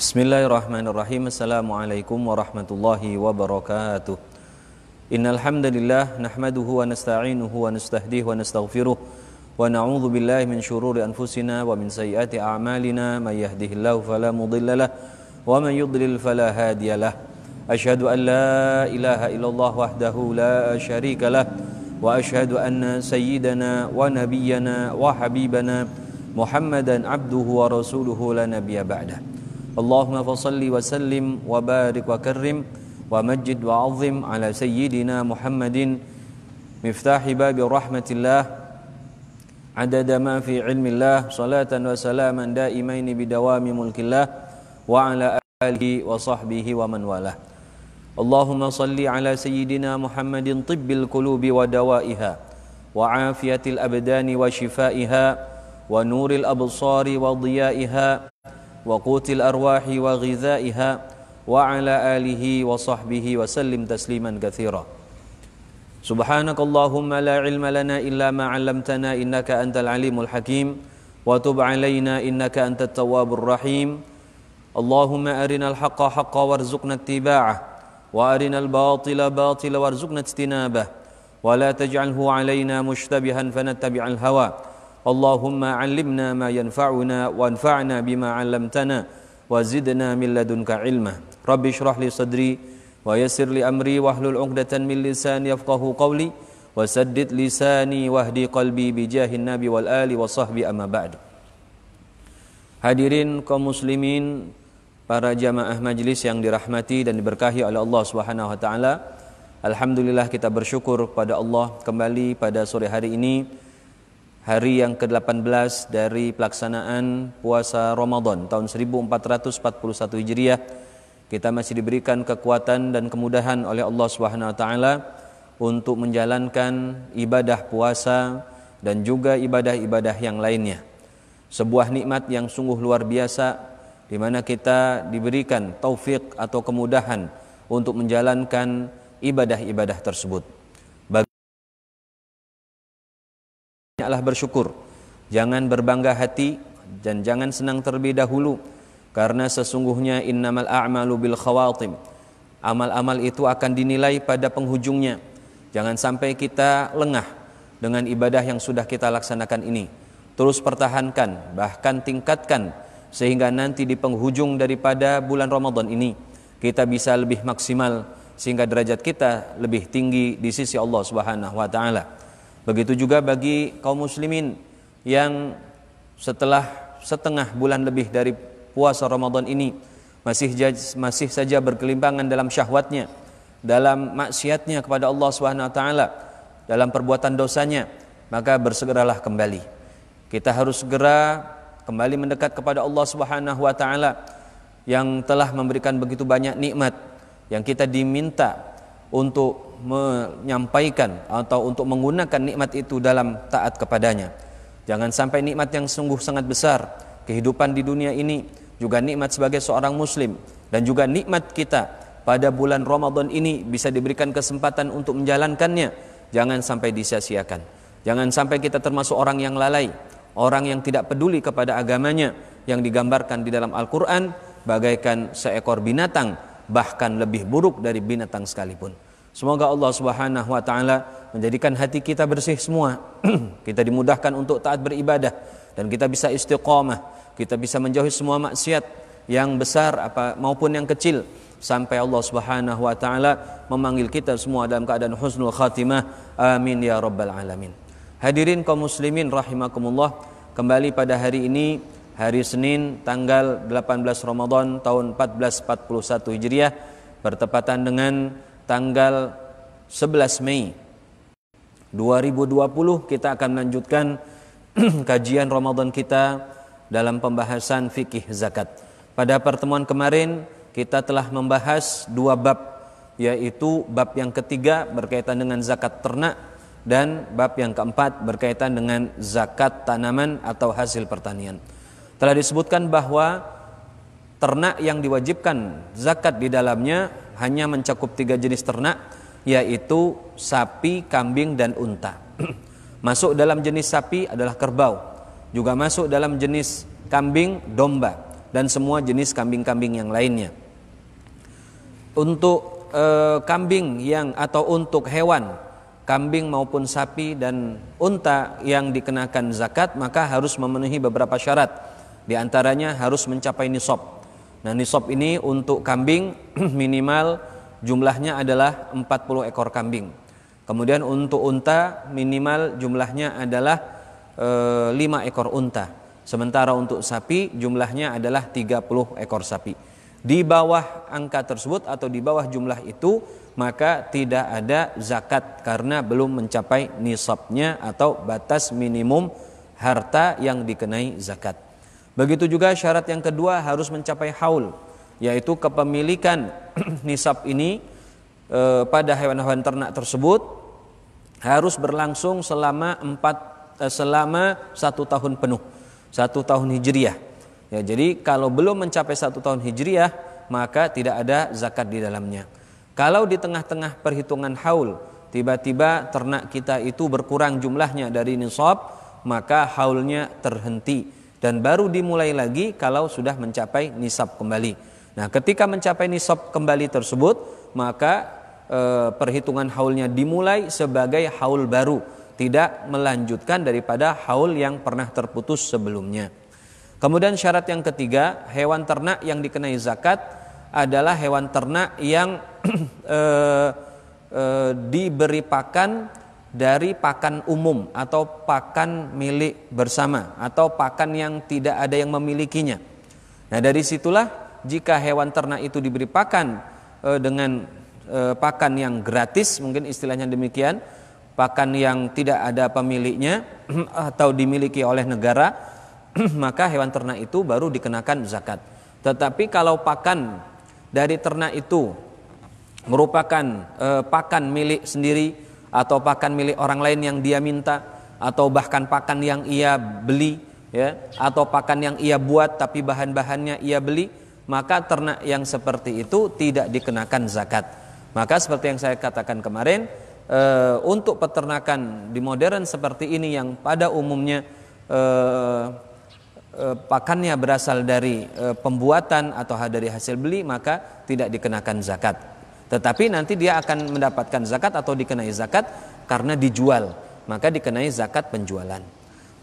Bismillahirrahmanirrahim. Assalamualaikum warahmatullahi wabarakatuh. Innal hamdalillah nahmaduhu wa nasta'inuhu wa nastahdihi wa nastaghfiruh wa na'udzu billahi min shururi anfusina wa min sayyiati a'malina may yahdihillahu fala mudhillalah wa man yudlil fala hadiyalah. Asyhadu an la ilaha illallah wahdahu la syarikalah wa asyhadu anna sayyidana wa nabiyyana wa habibana Muhammadan abduhu wa rasuluhu la nabiyya ba'dah. Allahumma fasalli wa sallim wa barik wa karrim wa majid wa azim ala sayyidina Muhammadin miftahi babi rahmatillah adada ma fi ilmillah salatan wa salaman daimaini bidawami mulkillah wa ala alihi wa sahbihi wa man walah. Allahumma salli ala sayyidina Muhammadin tibbil qulubi wa dawaiha wa afiyatil abdani wa shifaiha wa nuril absari wa dhiyaiha wa qutil arwahi wa ghizaiha wa ala alihi wa sahbihi wa sallim tasliman katsira. Subhanakallahumma la ilma lana illa ma 'allamtana innaka antal alimul hakim wa tub 'alaina innaka antat tawwabur rahim. Allahumma arinal haqqa haqqan warzuqna ittiba'ah wa arinal batila batila warzuqna ijtinabah wa la taj'alhu 'alaina mushtabihan fanattabi'al hawa. Allahumma 'allimna ma yanfa'una wanfa'na bima 'allamtana wa zidna min ladunka ilma. Rabbi shrah li sadri wa yassir li amri wahlul 'uqdatan min lisani yafqahu qawli wa saddid lisani wahdi qalbi bi jahin nabi wal ali wa sahbi amma ba'du. Hadirin kaum muslimin, para jamaah majlis yang dirahmati dan diberkahi oleh Allah Subhanahu wa taala. Alhamdulillah kita bersyukur pada Allah kembali pada sore hari ini, hari yang ke-18 dari pelaksanaan puasa Ramadan tahun 1441 Hijriah. Kita masih diberikan kekuatan dan kemudahan oleh Allah Subhanahu wa taala untuk menjalankan ibadah puasa dan juga ibadah-ibadah yang lainnya. Sebuah nikmat yang sungguh luar biasa di mana kita diberikan taufik atau kemudahan untuk menjalankan ibadah-ibadah tersebut. Banyaklah bersyukur, jangan berbangga hati dan jangan senang terlebih dahulu, karena sesungguhnya innamal a'malu bil khawatim. Amal-amal itu akan dinilai pada penghujungnya. Jangan sampai kita lengah dengan ibadah yang sudah kita laksanakan ini. Terus pertahankan, bahkan tingkatkan, sehingga nanti di penghujung daripada bulan Ramadan ini kita bisa lebih maksimal, sehingga derajat kita lebih tinggi di sisi Allah Subhanahu wa taala. Begitu juga bagi kaum muslimin yang setelah setengah bulan lebih dari puasa Ramadan ini masih saja berkelimpangan dalam syahwatnya, dalam maksiatnya kepada Allah Subhanahu wa taala, dalam perbuatan dosanya, maka bersegeralah kembali. Kita harus segera kembali mendekat kepada Allah Subhanahu wa taala yang telah memberikan begitu banyak nikmat, yang kita diminta untuk menyampaikan atau untuk menggunakan nikmat itu dalam taat kepadanya. Jangan sampai nikmat yang sungguh sangat besar, kehidupan di dunia ini, juga nikmat sebagai seorang muslim, dan juga nikmat kita pada bulan Ramadan ini bisa diberikan kesempatan untuk menjalankannya. Jangan sampai disia-siakan. Jangan sampai kita termasuk orang yang lalai, orang yang tidak peduli kepada agamanya, yang digambarkan di dalam Al-Quran bagaikan seekor binatang, bahkan lebih buruk dari binatang sekalipun. Semoga Allah Subhanahu wa taala menjadikan hati kita bersih semua. Kita dimudahkan untuk taat beribadah dan kita bisa istiqamah, kita bisa menjauhi semua maksiat yang besar maupun yang kecil, sampai Allah Subhanahu wa taala memanggil kita semua dalam keadaan husnul khatimah. Amin ya rabbal alamin. Hadirin kaum muslimin rahimakumullah, kembali pada hari ini, hari Senin tanggal 18 Ramadan tahun 1441 Hijriah, bertepatan dengan tanggal 11 Mei 2020, kita akan melanjutkan kajian Ramadan kita dalam pembahasan fikih zakat. Pada pertemuan kemarin kita telah membahas dua bab, yaitu bab yang ketiga berkaitan dengan zakat ternak dan bab yang keempat berkaitan dengan zakat tanaman atau hasil pertanian. Telah disebutkan bahwa ternak yang diwajibkan zakat di dalamnya hanya mencakup 3 jenis ternak, yaitu sapi, kambing, dan unta. Masuk dalam jenis sapi adalah kerbau, juga masuk dalam jenis kambing domba, dan semua jenis kambing-kambing yang lainnya. Untuk kambing yang atau untuk hewan kambing maupun sapi dan unta yang dikenakan zakat, maka harus memenuhi beberapa syarat. Di antaranya harus mencapai nisab. Nah, nisab ini untuk kambing minimal jumlahnya adalah 40 ekor kambing. Kemudian untuk unta minimal jumlahnya adalah 5 ekor unta. Sementara untuk sapi jumlahnya adalah 30 ekor sapi. Di bawah angka tersebut atau di bawah jumlah itu maka tidak ada zakat karena belum mencapai nisabnya atau batas minimum harta yang dikenai zakat. Begitu juga syarat yang kedua harus mencapai haul, yaitu kepemilikan nisab ini pada hewan-hewan ternak tersebut harus berlangsung selama 1 tahun penuh, 1 tahun hijriah. Ya, jadi kalau belum mencapai 1 tahun hijriah maka tidak ada zakat di dalamnya. Kalau di tengah-tengah perhitungan haul tiba-tiba ternak kita itu berkurang jumlahnya dari nisab, maka haulnya terhenti dan baru dimulai lagi kalau sudah mencapai nisab kembali. Nah, ketika mencapai nisab kembali tersebut, maka perhitungan haulnya dimulai sebagai haul baru, tidak melanjutkan daripada haul yang pernah terputus sebelumnya. Kemudian syarat yang ketiga, hewan ternak yang dikenai zakat adalah hewan ternak yang diberi pakan dari pakan umum atau pakan milik bersama atau pakan yang tidak ada yang memilikinya. Nah, dari situlah jika hewan ternak itu diberi pakan dengan pakan yang gratis, mungkin istilahnya demikian, pakan yang tidak ada pemiliknya atau dimiliki oleh negara, maka hewan ternak itu baru dikenakan zakat. Tetapi kalau pakan dari ternak itu merupakan pakan milik sendiri atau pakan milik orang lain yang dia minta, atau bahkan pakan yang ia beli, ya, atau pakan yang ia buat tapi bahan-bahannya ia beli, maka ternak yang seperti itu tidak dikenakan zakat. Maka seperti yang saya katakan kemarin, untuk peternakan di modern seperti ini yang pada umumnya pakannya berasal dari pembuatan atau dari hasil beli, maka tidak dikenakan zakat. Tetapi nanti dia akan mendapatkan zakat atau dikenai zakat karena dijual, maka dikenai zakat penjualan.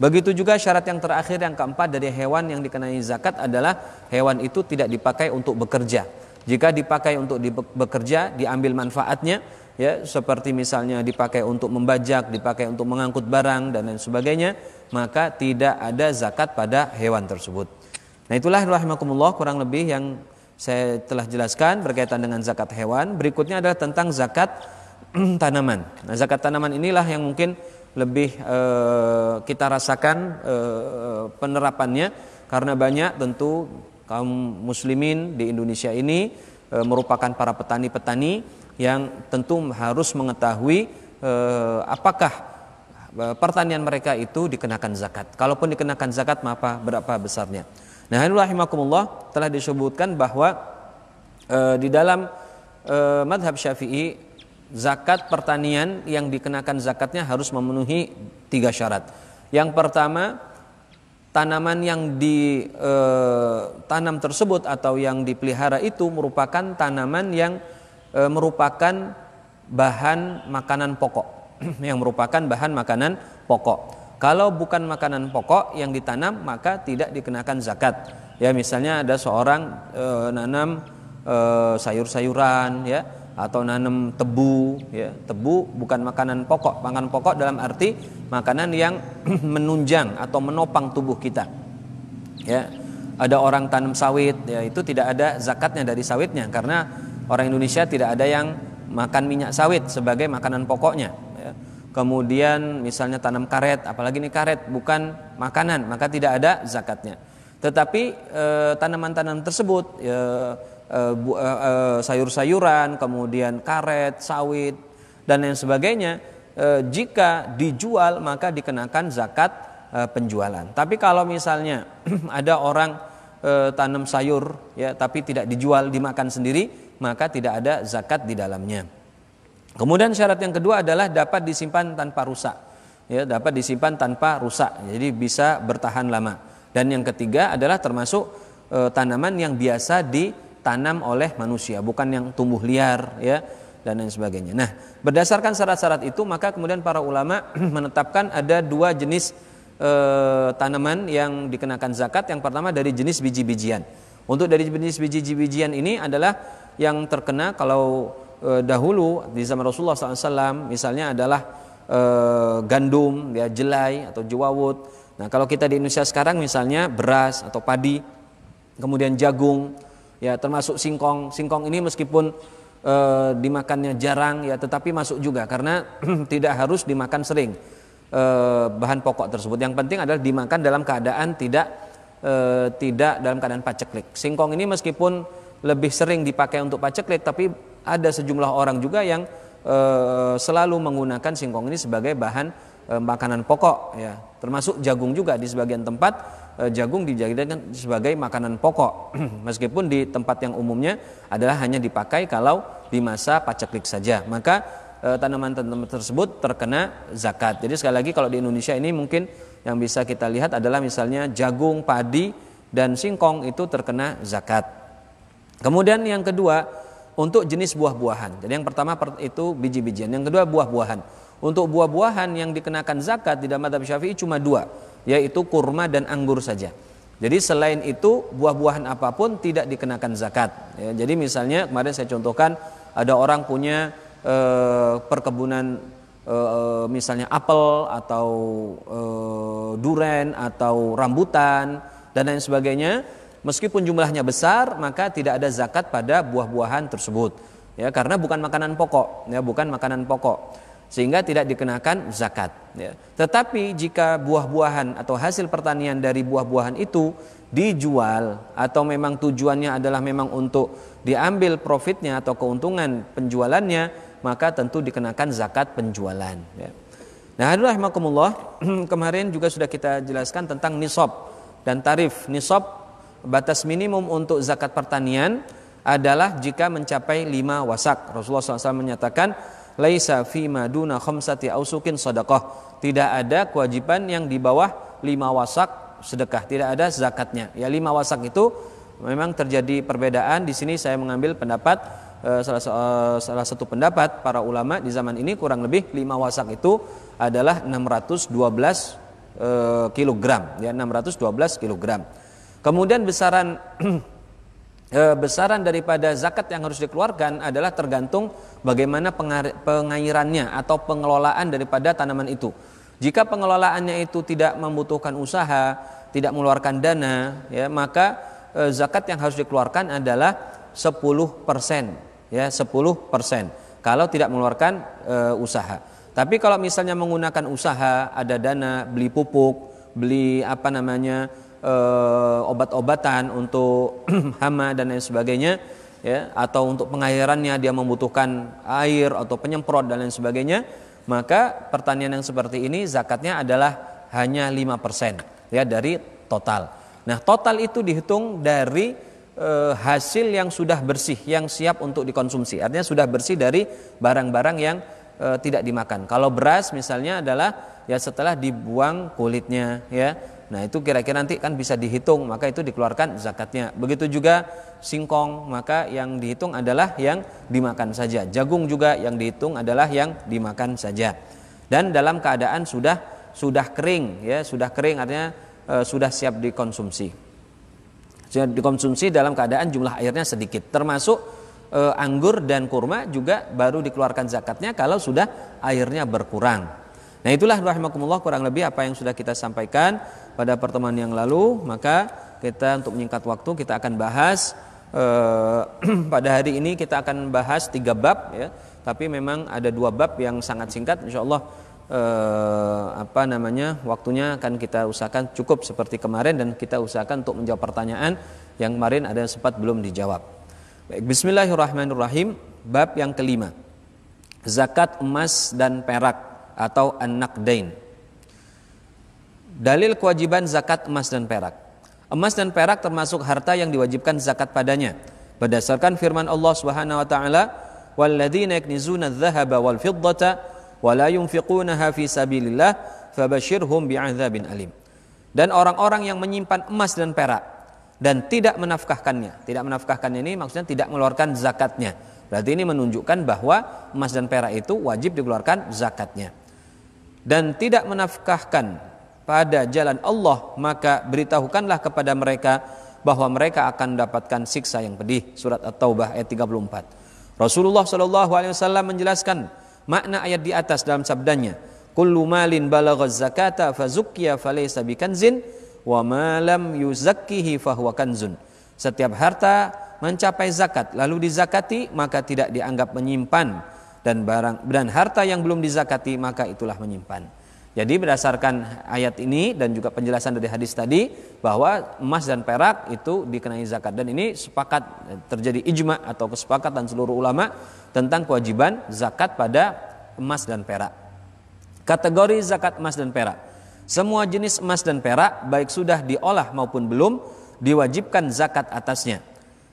Begitu juga syarat yang terakhir, yang keempat dari hewan yang dikenai zakat adalah hewan itu tidak dipakai untuk bekerja. Jika dipakai untuk bekerja, diambil manfaatnya, ya, seperti misalnya dipakai untuk membajak, dipakai untuk mengangkut barang dan lain sebagainya, maka tidak ada zakat pada hewan tersebut. Nah, itulah rahimakumullah kurang lebih yang saya telah jelaskan berkaitan dengan zakat hewan. Berikutnya adalah tentang zakat tanaman. Nah, zakat tanaman inilah yang mungkin lebih kita rasakan penerapannya, karena banyak tentu kaum muslimin di Indonesia ini merupakan para petani-petani yang tentu harus mengetahui apakah pertanian mereka itu dikenakan zakat. Kalaupun dikenakan zakat, maka berapa besarnya. Nah, rahimakumullah, telah disebutkan bahwa di dalam madhab Syafi'i, zakat pertanian yang dikenakan zakatnya harus memenuhi 3 syarat. Yang pertama, tanaman yang ditanam tersebut atau yang dipelihara itu merupakan tanaman yang merupakan bahan makanan pokok, yang merupakan bahan makanan pokok. Kalau bukan makanan pokok yang ditanam, maka tidak dikenakan zakat. Ya, misalnya ada seorang nanam sayur-sayuran, ya, atau nanam tebu, ya. Tebu bukan makanan pokok. Makanan pokok dalam arti makanan yang menunjang atau menopang tubuh kita. Ya. Ada orang tanam sawit, ya, itu tidak ada zakatnya dari sawitnya, karena orang Indonesia tidak ada yang makan minyak sawit sebagai makanan pokoknya, ya. Kemudian misalnya tanam karet, apalagi ini karet bukan makanan, maka tidak ada zakatnya. Tetapi tanaman-tanaman tersebut, sayur-sayuran, kemudian karet, sawit dan lain sebagainya, jika dijual maka dikenakan zakat penjualan. Tapi kalau misalnya ada orang tanam sayur, ya, tapi tidak dijual, dimakan sendiri, maka tidak ada zakat di dalamnya. Kemudian syarat yang kedua adalah dapat disimpan tanpa rusak, ya, dapat disimpan tanpa rusak, jadi bisa bertahan lama. Dan yang ketiga adalah termasuk tanaman yang biasa ditanam oleh manusia, bukan yang tumbuh liar ya dan lain sebagainya. Nah, berdasarkan syarat-syarat itu maka kemudian para ulama menetapkan ada dua jenis tanaman yang dikenakan zakat. Yang pertama dari jenis biji-bijian. Untuk dari jenis biji-bijian ini adalah yang terkena kalau dahulu di zaman Rasulullah SAW misalnya adalah gandum, ya, jelai atau jewawut. Nah, kalau kita di Indonesia sekarang misalnya beras atau padi, kemudian jagung, ya, termasuk singkong. Singkong ini meskipun dimakannya jarang, ya, tetapi masuk juga karena tidak harus dimakan sering bahan pokok tersebut. Yang penting adalah dimakan dalam keadaan tidak dalam keadaan paceklik. Singkong ini meskipun lebih sering dipakai untuk paceklik, tapi ada sejumlah orang juga yang selalu menggunakan singkong ini sebagai bahan makanan pokok, ya. Termasuk jagung juga di sebagian tempat jagung dijadikan sebagai makanan pokok meskipun di tempat yang umumnya adalah hanya dipakai kalau di masa paceklik saja. Maka tanaman-tanaman tersebut terkena zakat. Jadi sekali lagi kalau di Indonesia ini mungkin yang bisa kita lihat adalah misalnya jagung, padi dan singkong itu terkena zakat. Kemudian yang kedua untuk jenis buah-buahan. Jadi yang pertama itu biji-bijian, yang kedua buah-buahan. Untuk buah-buahan yang dikenakan zakat di dalam mazhab Syafi'i cuma dua, yaitu kurma dan anggur saja. Jadi selain itu buah-buahan apapun tidak dikenakan zakat. Ya, jadi misalnya kemarin saya contohkan ada orang punya perkebunan misalnya apel atau duren atau rambutan dan lain sebagainya, meskipun jumlahnya besar maka tidak ada zakat pada buah-buahan tersebut, ya, karena bukan makanan pokok, ya, bukan makanan pokok, sehingga tidak dikenakan zakat, ya. Tetapi jika buah-buahan atau hasil pertanian dari buah-buahan itu dijual atau memang tujuannya adalah memang untuk diambil profitnya atau keuntungan penjualannya, maka tentu dikenakan zakat penjualan, ya. Nah, rahimakumullah, kemarin juga sudah kita jelaskan tentang nisab dan tarif. Nisab, batas minimum untuk zakat pertanian adalah jika mencapai 5 wasak. Rasulullah SAW menyatakan laisa fima duna khamsati ausukin sadaqah. Tidak ada kewajiban yang di bawah 5 wasak sedekah, tidak ada zakatnya. Ya, 5 wasak itu memang terjadi perbedaan. Di sini saya mengambil pendapat salah satu pendapat para ulama di zaman ini, kurang lebih 5 wasak itu adalah 612 kilogram, ya, 612 kilogram. Kemudian besaran daripada zakat yang harus dikeluarkan adalah tergantung bagaimana pengairannya atau pengelolaan daripada tanaman itu. Jika pengelolaannya itu tidak membutuhkan usaha, tidak mengeluarkan dana, ya, maka zakat yang harus dikeluarkan adalah 10%, ya, 10% kalau tidak mengeluarkan usaha. Tapi kalau misalnya menggunakan usaha, ada dana, beli pupuk, beli obat-obatan untuk hama dan lain sebagainya, ya, atau untuk pengairannya dia membutuhkan air atau penyemprot dan lain sebagainya, maka pertanian yang seperti ini zakatnya adalah hanya 5%, ya, dari total. Nah, total itu dihitung dari hasil yang sudah bersih, yang siap untuk dikonsumsi. Artinya sudah bersih dari barang-barang yang tidak dimakan. Kalau beras misalnya adalah ya setelah dibuang kulitnya, ya. Nah, itu kira-kira nanti kan bisa dihitung, maka itu dikeluarkan zakatnya. Begitu juga singkong, maka yang dihitung adalah yang dimakan saja. Jagung juga yang dihitung adalah yang dimakan saja. Dan dalam keadaan sudah kering, ya, sudah kering artinya sudah siap dikonsumsi. Sudah dikonsumsi dalam keadaan jumlah airnya sedikit. Termasuk anggur dan kurma juga baru dikeluarkan zakatnya kalau sudah airnya berkurang. Nah, itulah rahimakumullah kurang lebih apa yang sudah kita sampaikan pada pertemuan yang lalu. Maka kita untuk menyingkat waktu kita akan bahas pada hari ini kita akan bahas 3 bab, ya. Tapi memang ada 2 bab yang sangat singkat, insyaallah waktunya akan kita usahakan cukup seperti kemarin, dan kita usahakan untuk menjawab pertanyaan yang kemarin ada yang sempat belum dijawab. Baik, bismillahirrahmanirrahim. Bab yang kelima, zakat emas dan perak atau an-naqdain. Dalil kewajiban zakat emas dan perak. Emas dan perak termasuk harta yang diwajibkan zakat padanya berdasarkan firman Allah Subhanahu wa taala, walladzina yaknizuna adh-dhahaba wal fiddata wa la yunfiqunaha fi sabilillah fabashshirhum bi'adzabin alim. Dan orang-orang yang menyimpan emas dan perak dan tidak menafkahkannya. Tidak menafkahkannya ini maksudnya tidak mengeluarkan zakatnya. Berarti ini menunjukkan bahwa emas dan perak itu wajib dikeluarkan zakatnya. Dan tidak menafkahkan pada jalan Allah, maka beritahukanlah kepada mereka bahwa mereka akan mendapatkan siksa yang pedih. Surat At-Taubah ayat 34. Rasulullah SAW menjelaskan makna ayat di atas dalam sabdanya, kullu malin balagha zakata fazukkiya falaysa bikanzin wa ma lam yuzakkihi fahuwa kanzun. Setiap harta mencapai zakat lalu dizakati maka tidak dianggap menyimpan, dan harta yang belum dizakati maka itulah menyimpan. Jadi berdasarkan ayat ini dan juga penjelasan dari hadis tadi bahwa emas dan perak itu dikenai zakat, dan ini sepakat terjadi ijma atau kesepakatan seluruh ulama tentang kewajiban zakat pada emas dan perak. Kategori zakat emas dan perak. Semua jenis emas dan perak baik sudah diolah maupun belum diwajibkan zakat atasnya.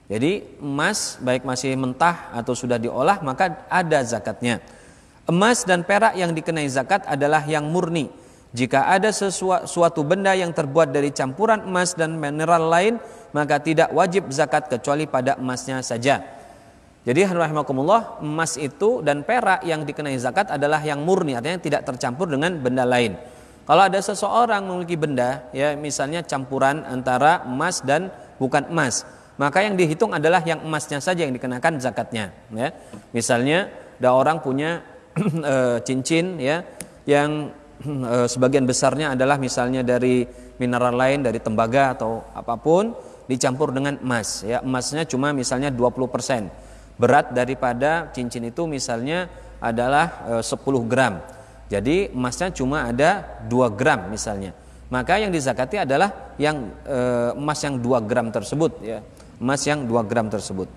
Jadi emas baik masih mentah atau sudah diolah maka ada zakatnya. Emas dan perak yang dikenai zakat adalah yang murni. Jika ada suatu benda yang terbuat dari campuran emas dan mineral lain, maka tidak wajib zakat kecuali pada emasnya saja. Jadi rahimakumullah, emas itu dan perak yang dikenai zakat adalah yang murni, artinya tidak tercampur dengan benda lain. Kalau ada seseorang memiliki benda, ya misalnya campuran antara emas dan bukan emas, maka yang dihitung adalah yang emasnya saja yang dikenakan zakatnya. Ya. Misalnya ada orang punya cincin ya yang sebagian besarnya adalah misalnya dari mineral lain, dari tembaga atau apapun, dicampur dengan emas ya, emasnya cuma misalnya 20%. Berat daripada cincin itu misalnya adalah 10 gram. Jadi emasnya cuma ada 2 gram misalnya. Maka yang dizakati adalah yang emas yang 2 gram tersebut ya. Emas yang 2 gram tersebut.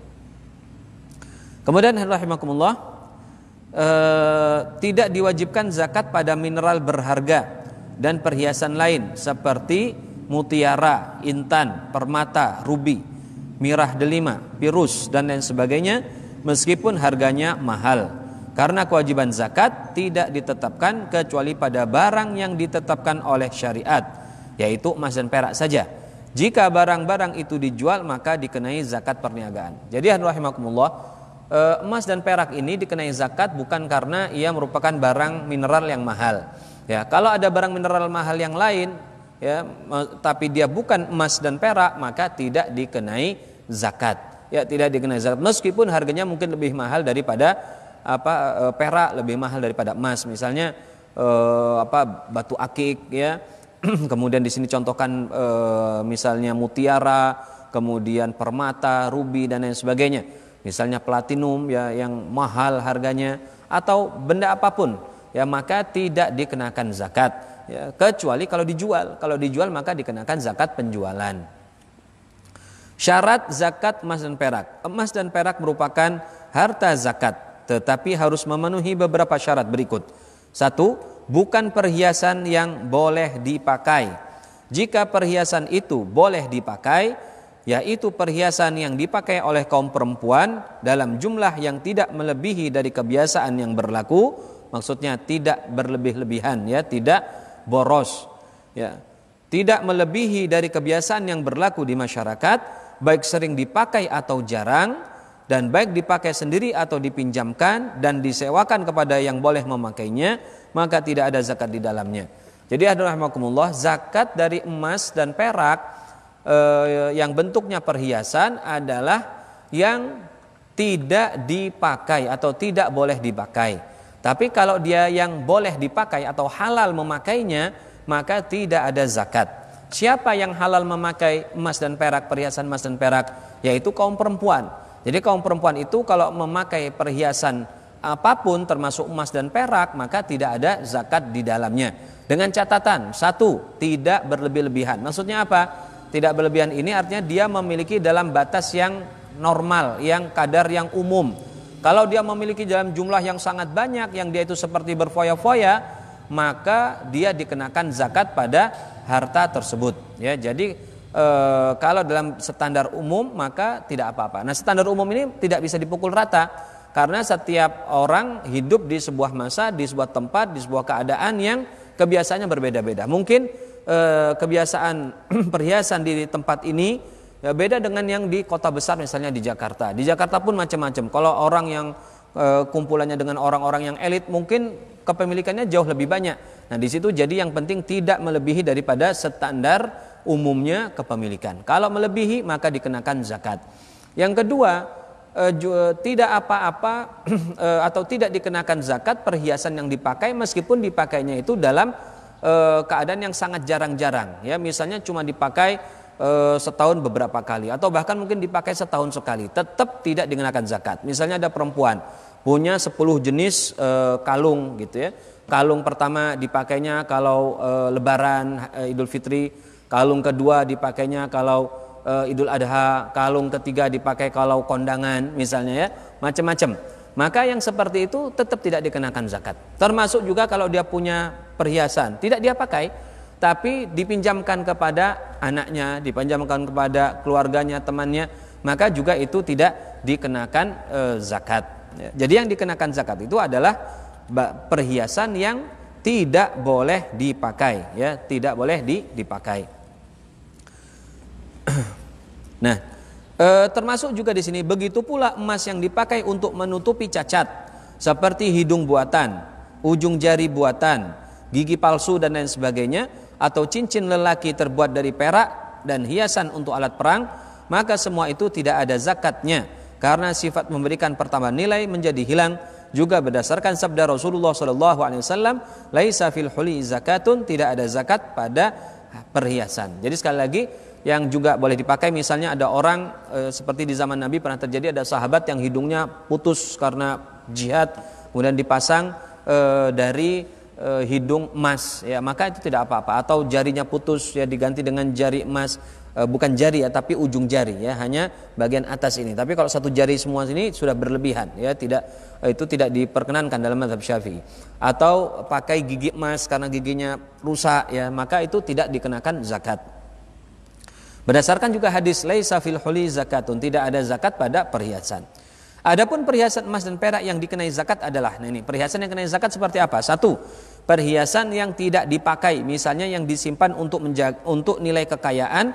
Kemudian rahimakumullah, tidak diwajibkan zakat pada mineral berharga dan perhiasan lain seperti mutiara, intan, permata, rubi, mirah delima, pirus dan lain sebagainya, meskipun harganya mahal. Karena kewajiban zakat tidak ditetapkan kecuali pada barang yang ditetapkan oleh syariat, yaitu emas dan perak saja. Jika barang-barang itu dijual maka dikenai zakat perniagaan. Jadi rahimakumullah, emas dan perak ini dikenai zakat bukan karena ia merupakan barang mineral yang mahal. Ya, kalau ada barang mineral mahal yang lain, ya, tapi dia bukan emas dan perak, maka tidak dikenai zakat. Ya, tidak dikenai zakat. Meskipun harganya mungkin lebih mahal daripada perak, lebih mahal daripada emas. Misalnya batu akik, ya. Kemudian di sini contohkan misalnya mutiara, kemudian permata, rubi dan lain sebagainya. Misalnya platinum ya yang mahal harganya atau benda apapun ya, maka tidak dikenakan zakat ya, kecuali kalau dijual maka dikenakan zakat penjualan. Syarat zakat emas dan perak. Emas dan perak merupakan harta zakat, tetapi harus memenuhi beberapa syarat berikut. 1. Bukan perhiasan yang boleh dipakai. Jika perhiasan itu boleh dipakai, yaitu perhiasan yang dipakai oleh kaum perempuan dalam jumlah yang tidak melebihi dari kebiasaan yang berlaku, maksudnya tidak berlebih-lebihan ya, tidak boros ya, tidak melebihi dari kebiasaan yang berlaku di masyarakat, baik sering dipakai atau jarang, dan baik dipakai sendiri atau dipinjamkan dan disewakan kepada yang boleh memakainya, maka tidak ada zakat di dalamnya. Jadi rahimakumullah, zakat dari emas dan perak yang bentuknya perhiasan adalah yang tidak dipakai atau tidak boleh dipakai. Tapi kalau dia yang boleh dipakai atau halal memakainya, maka tidak ada zakat. Siapa yang halal memakai emas dan perak, perhiasan emas dan perak? Yaitu kaum perempuan. Jadi kaum perempuan itu kalau memakai perhiasan apapun termasuk emas dan perak, maka tidak ada zakat di dalamnya. Dengan catatan, 1, tidak berlebih-lebihan. Maksudnya apa? Tidak berlebihan ini artinya dia memiliki dalam batas yang normal, yang kadar yang umum. Kalau dia memiliki dalam jumlah yang sangat banyak, yang dia itu seperti berfoya-foya, maka dia dikenakan zakat pada harta tersebut. Ya, jadi kalau dalam standar umum maka tidak apa-apa. Nah, standar umum ini tidak bisa dipukul rata karena setiap orang hidup di sebuah masa, di sebuah tempat, di sebuah keadaan yang kebiasaannya berbeda-beda. Mungkin kebiasaan perhiasan di tempat ini Ya, beda dengan yang di kota besar misalnya di Jakarta. Di Jakarta pun macam-macam. Kalau orang yang kumpulannya dengan orang-orang yang elit mungkin kepemilikannya jauh lebih banyak. Nah, di situ jadi yang penting tidak melebihi daripada standar umumnya kepemilikan. Kalau melebihi maka dikenakan zakat. Yang kedua, tidak apa-apa atau tidak dikenakan zakat perhiasan yang dipakai meskipun dipakainya itu dalam keadaan yang sangat jarang-jarang. Ya, misalnya cuma dipakai setahun beberapa kali atau bahkan mungkin dipakai setahun sekali, tetap tidak dikenakan zakat. Misalnya ada perempuan punya 10 jenis kalung gitu ya. Kalung pertama dipakainya kalau lebaran Idul Fitri, kalung kedua dipakainya kalau Idul Adha, kalung ketiga dipakai kalau kondangan misalnya ya, macam-macam. Maka yang seperti itu tetap tidak dikenakan zakat. Termasuk juga kalau dia punya perhiasan tidak dia pakai tapi dipinjamkan kepada anaknya, dipinjamkan kepada keluarganya, temannya, maka juga itu tidak dikenakan zakat. Jadi yang dikenakan zakat itu adalah perhiasan yang tidak boleh dipakai, ya, tidak boleh dipakai. Nah, termasuk juga di sini begitu pula emas yang dipakai untuk menutupi cacat seperti hidung buatan, ujung jari buatan, gigi palsu dan lain sebagainya, atau cincin lelaki terbuat dari perak dan hiasan untuk alat perang, maka semua itu tidak ada zakatnya karena sifat memberikan pertambahan nilai menjadi hilang. Juga berdasarkan sabda Rasulullah SAW, laisa fil huli zakatun, tidak ada zakat pada perhiasan. Jadi sekali lagi yang juga boleh dipakai, misalnya ada orang seperti di zaman Nabi pernah terjadi, ada sahabat yang hidungnya putus karena jihad, kemudian dipasang dari hidung emas, ya, maka itu tidak apa-apa. Atau jarinya putus, ya, diganti dengan jari emas, bukan jari ya, tapi ujung jari, ya, hanya bagian atas ini. Tapi kalau satu jari semua sini sudah berlebihan, ya, itu tidak diperkenankan dalam mazhab Syafi'i. Atau pakai gigi emas karena giginya rusak, ya, maka itu tidak dikenakan zakat. Berdasarkan juga hadis laisa fil huli zakatun, tidak ada zakat pada perhiasan. Adapun perhiasan emas dan perak yang dikenai zakat adalah, nah ini perhiasan yang dikenai zakat seperti apa? Satu, perhiasan yang tidak dipakai, misalnya yang disimpan untuk nilai kekayaan,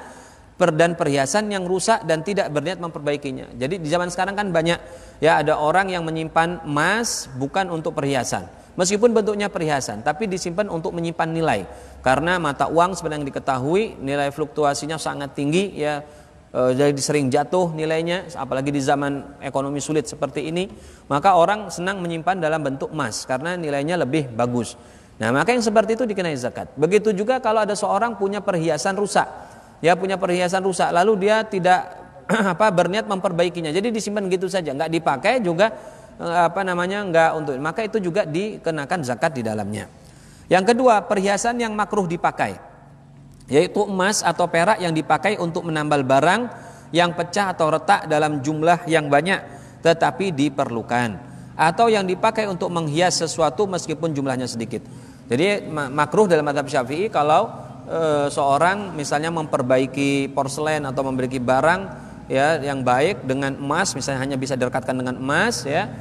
dan perhiasan yang rusak dan tidak berniat memperbaikinya. Jadi di zaman sekarang kan banyak, ya, ada orang yang menyimpan emas bukan untuk perhiasan, meskipun bentuknya perhiasan, tapi disimpan untuk menyimpan nilai. Karena mata uang sebenarnya diketahui nilai fluktuasinya sangat tinggi, ya, jadi sering jatuh nilainya, apalagi di zaman ekonomi sulit seperti ini, maka orang senang menyimpan dalam bentuk emas karena nilainya lebih bagus. Nah, maka yang seperti itu dikenai zakat. Begitu juga kalau ada seorang punya perhiasan rusak, ya, punya perhiasan rusak, lalu dia tidak berniat memperbaikinya, jadi disimpan gitu saja, nggak dipakai juga, nggak untuk, maka itu juga dikenakan zakat di dalamnya. Yang kedua, perhiasan yang makruh dipakai, yaitu emas atau perak yang dipakai untuk menambal barang yang pecah atau retak dalam jumlah yang banyak tetapi diperlukan, atau yang dipakai untuk menghias sesuatu meskipun jumlahnya sedikit. Jadi makruh dalam mazhab Syafi'i kalau seorang misalnya memperbaiki porselen atau memiliki barang, ya, yang baik dengan emas, misalnya hanya bisa direkatkan dengan emas, ya,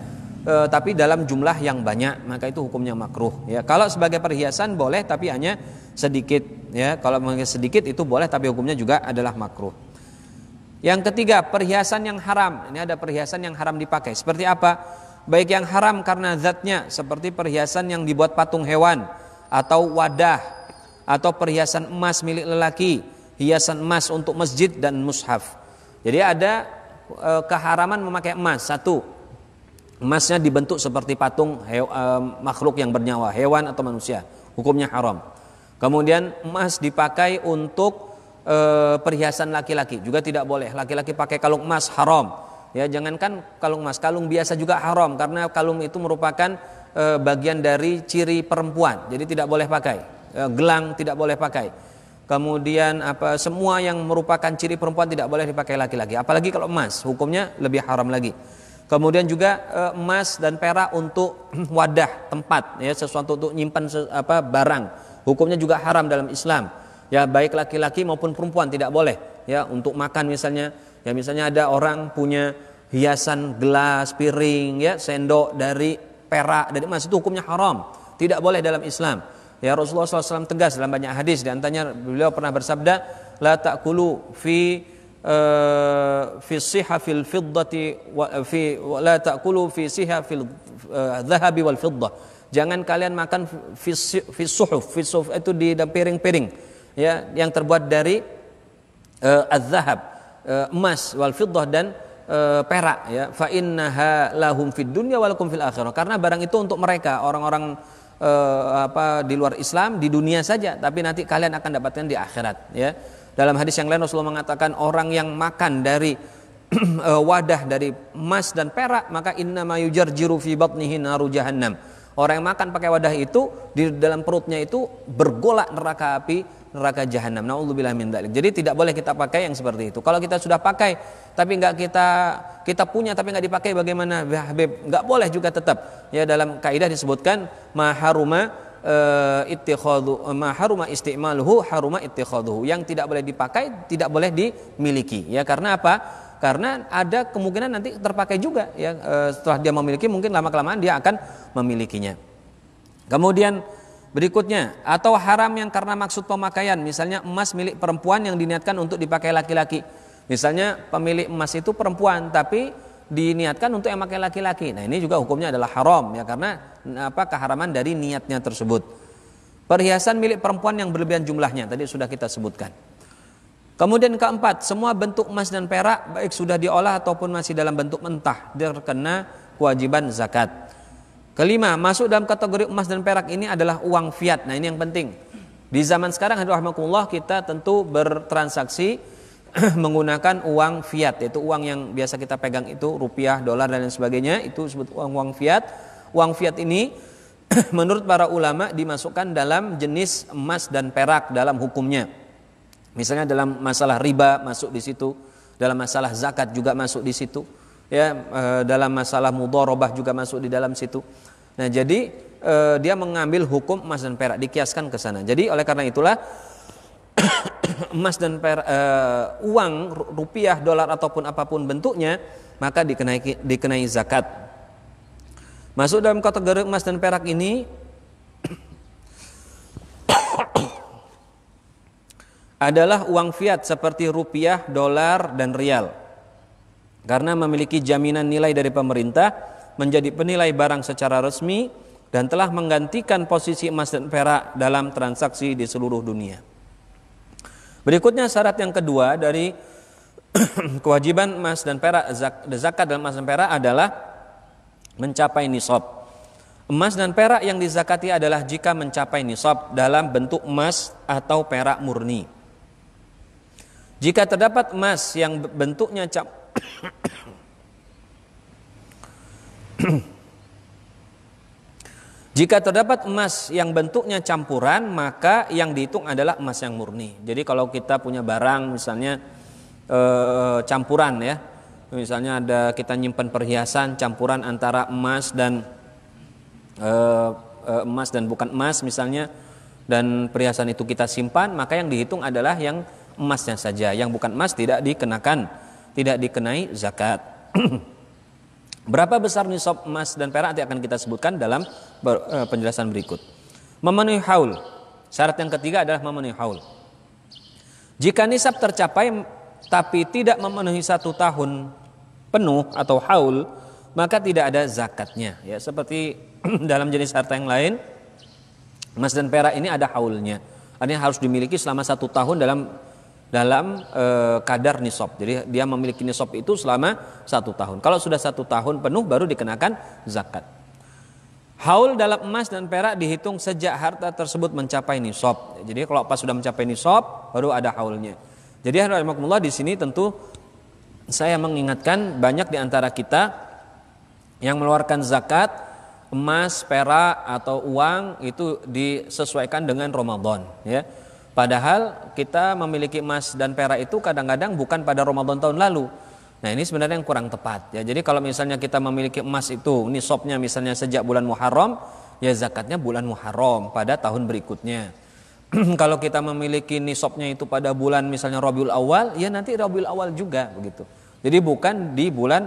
tapi dalam jumlah yang banyak, maka itu hukumnya makruh, ya. Kalau sebagai perhiasan boleh tapi hanya sedikit, ya. Kalau sedikit itu boleh tapi hukumnya juga adalah makruh. Yang ketiga, perhiasan yang haram. Ini ada perhiasan yang haram dipakai. Seperti apa? Baik yang haram karena zatnya, seperti perhiasan yang dibuat patung hewan atau wadah, atau perhiasan emas milik lelaki, hiasan emas untuk masjid dan mushaf. Jadi ada keharaman memakai emas. Satu, emasnya dibentuk seperti patung makhluk yang bernyawa, hewan atau manusia, hukumnya haram. Kemudian emas dipakai untuk perhiasan laki-laki, juga tidak boleh. Laki-laki pakai kalung emas, haram. Ya, jangankan kalung emas, kalung biasa juga haram, karena kalung itu merupakan bagian dari ciri perempuan, jadi tidak boleh pakai. Gelang tidak boleh pakai. Kemudian semua yang merupakan ciri perempuan tidak boleh dipakai laki-laki, apalagi kalau emas, hukumnya lebih haram lagi. Kemudian juga emas dan perak untuk wadah, tempat, ya, sesuatu untuk nyimpan barang, hukumnya juga haram dalam Islam. Ya, baik laki-laki maupun perempuan tidak boleh, ya, untuk makan misalnya. Ya, misalnya ada orang punya hiasan gelas, piring, ya, sendok dari perak, dari emas, itu hukumnya haram, tidak boleh dalam Islam. Ya, Rasulullah SAW tegas dalam banyak hadis, di antaranya beliau pernah bersabda, la ta'kulu fi fi siha fil fiddati wa fi la ta'kulu fi siha fil dhahabi wal fiddah. Jangan kalian makan fi suhuf itu di piring-piring ya yang terbuat dari az-zahab, emas, wal fiddah dan perak ya. Fa innaha lahum fid dunya wa lakum fil akhirah. Karena barang itu untuk mereka orang-orang di luar Islam di dunia saja, tapi nanti kalian akan dapatkan di akhirat ya. Dalam hadis yang lain Rasulullah mengatakan orang yang makan dari wadah dari emas dan perak maka innama yujarjiru fi batnihi naru jahannam. Orang yang makan pakai wadah itu di dalam perutnya itu bergolak neraka api, neraka jahanam. Nauzubillah min dzalik. Jadi tidak boleh kita pakai yang seperti itu. Kalau kita sudah pakai tapi enggak kita punya tapi enggak dipakai bagaimana Habib? Enggak boleh juga tetap. Ya dalam kaidah disebutkan ma haruma istimaluhu haruma ittikhaduhu. Yang tidak boleh dipakai tidak boleh dimiliki. Ya karena apa? Karena ada kemungkinan nanti terpakai juga ya, setelah dia memiliki mungkin lama-kelamaan dia akan memilikinya. Kemudian berikutnya atau haram yang karena maksud pemakaian, misalnya emas milik perempuan yang diniatkan untuk dipakai laki-laki. Misalnya pemilik emas itu perempuan tapi diniatkan untuk yang pakai laki-laki. Nah, ini juga hukumnya adalah haram ya karena keharaman dari niatnya tersebut. Perhiasan milik perempuan yang berlebihan jumlahnya tadi sudah kita sebutkan. Kemudian keempat, semua bentuk emas dan perak baik sudah diolah ataupun masih dalam bentuk mentah terkena kewajiban zakat. Kelima, masuk dalam kategori emas dan perak ini adalah uang fiat. Nah, ini yang penting. Di zaman sekarang rahmatullah kita tentu bertransaksi menggunakan uang fiat, yaitu uang yang biasa kita pegang itu rupiah, dolar dan lain sebagainya, itu disebut uang fiat. Uang fiat ini menurut para ulama dimasukkan dalam jenis emas dan perak dalam hukumnya. Misalnya dalam masalah riba masuk di situ, dalam masalah zakat juga masuk di situ, ya dalam masalah mudharabah juga masuk di dalam situ. Nah jadi dia mengambil hukum emas dan perak dikiaskan ke sana. Jadi oleh karena itulah emas dan perak, uang rupiah, dolar ataupun apapun bentuknya maka dikenai zakat. Masuk dalam kategori emas dan perak ini adalah uang fiat seperti rupiah, dolar, dan rial. Karena memiliki jaminan nilai dari pemerintah, menjadi penilai barang secara resmi, dan telah menggantikan posisi emas dan perak dalam transaksi di seluruh dunia. Berikutnya syarat yang kedua dari kewajiban emas dan perak, zakat dalam emas dan perak adalah mencapai nisab. Emas dan perak yang dizakati adalah jika mencapai nisab dalam bentuk emas atau perak murni. Jika terdapat emas yang bentuknya jika terdapat emas yang bentuknya campuran, maka yang dihitung adalah emas yang murni. Jadi kalau kita punya barang misalnya campuran ya, misalnya ada kita nyimpan perhiasan campuran antara emas dan bukan emas misalnya, dan perhiasan itu kita simpan, maka yang dihitung adalah yang emasnya saja, yang bukan emas tidak dikenai zakat. Berapa besar nisab emas dan perak nanti akan kita sebutkan dalam penjelasan berikut. Memenuhi haul. Syarat yang ketiga adalah memenuhi haul. Jika nisab tercapai tapi tidak memenuhi 1 tahun penuh atau haul, maka tidak ada zakatnya. Ya, seperti dalam jenis harta yang lain, emas dan perak ini ada haulnya. Artinya harus dimiliki selama 1 tahun dalam kadar nisab. Jadi dia memiliki nisab itu selama 1 tahun. Kalau sudah 1 tahun penuh baru dikenakan zakat. Haul dalam emas dan perak dihitung sejak harta tersebut mencapai nisab. Jadi kalau pas sudah mencapai nisab baru ada haulnya. Jadi rahimakumullah di sini tentu saya mengingatkan banyak di antara kita yang mengeluarkan zakat emas, perak atau uang itu disesuaikan dengan Ramadan ya. Padahal kita memiliki emas dan perak itu kadang-kadang bukan pada Ramadan tahun lalu. Nah ini sebenarnya yang kurang tepat ya. Jadi kalau misalnya kita memiliki emas itu nisabnya misalnya sejak bulan Muharram, ya zakatnya bulan Muharram pada tahun berikutnya. Kalau kita memiliki nisabnya itu pada bulan misalnya Rabiul Awal, ya nanti Rabiul Awal juga begitu. Jadi bukan di bulan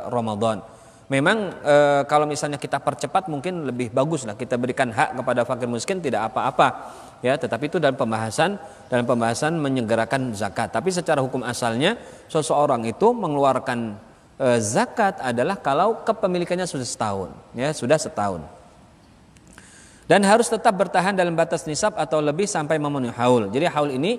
Ramadan. Memang kalau misalnya kita percepat mungkin lebih bagus lah, kita berikan hak kepada fakir miskin tidak apa-apa ya, tetapi itu dalam pembahasan menyegerakan zakat. Tapi secara hukum asalnya seseorang itu mengeluarkan zakat adalah kalau kepemilikannya sudah setahun ya, sudah setahun. Dan harus tetap bertahan dalam batas nisab atau lebih sampai memenuhi haul. Jadi haul ini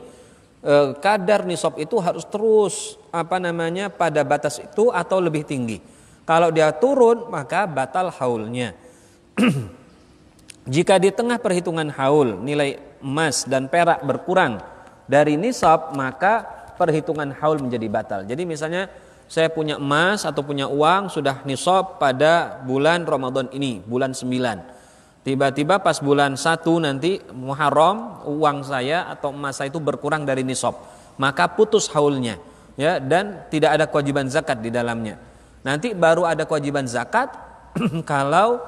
kadar nisab itu harus terus pada batas itu atau lebih tinggi. Kalau dia turun maka batal haulnya. Jika di tengah perhitungan haul nilai emas dan perak berkurang dari nisab, maka perhitungan haul menjadi batal. Jadi misalnya saya punya emas atau punya uang sudah nisab pada bulan Ramadan ini, bulan 9. Tiba-tiba pas bulan 1 nanti Muharram, uang saya atau emas saya itu berkurang dari nisab, maka putus haulnya ya, dan tidak ada kewajiban zakat di dalamnya. Nanti baru ada kewajiban zakat kalau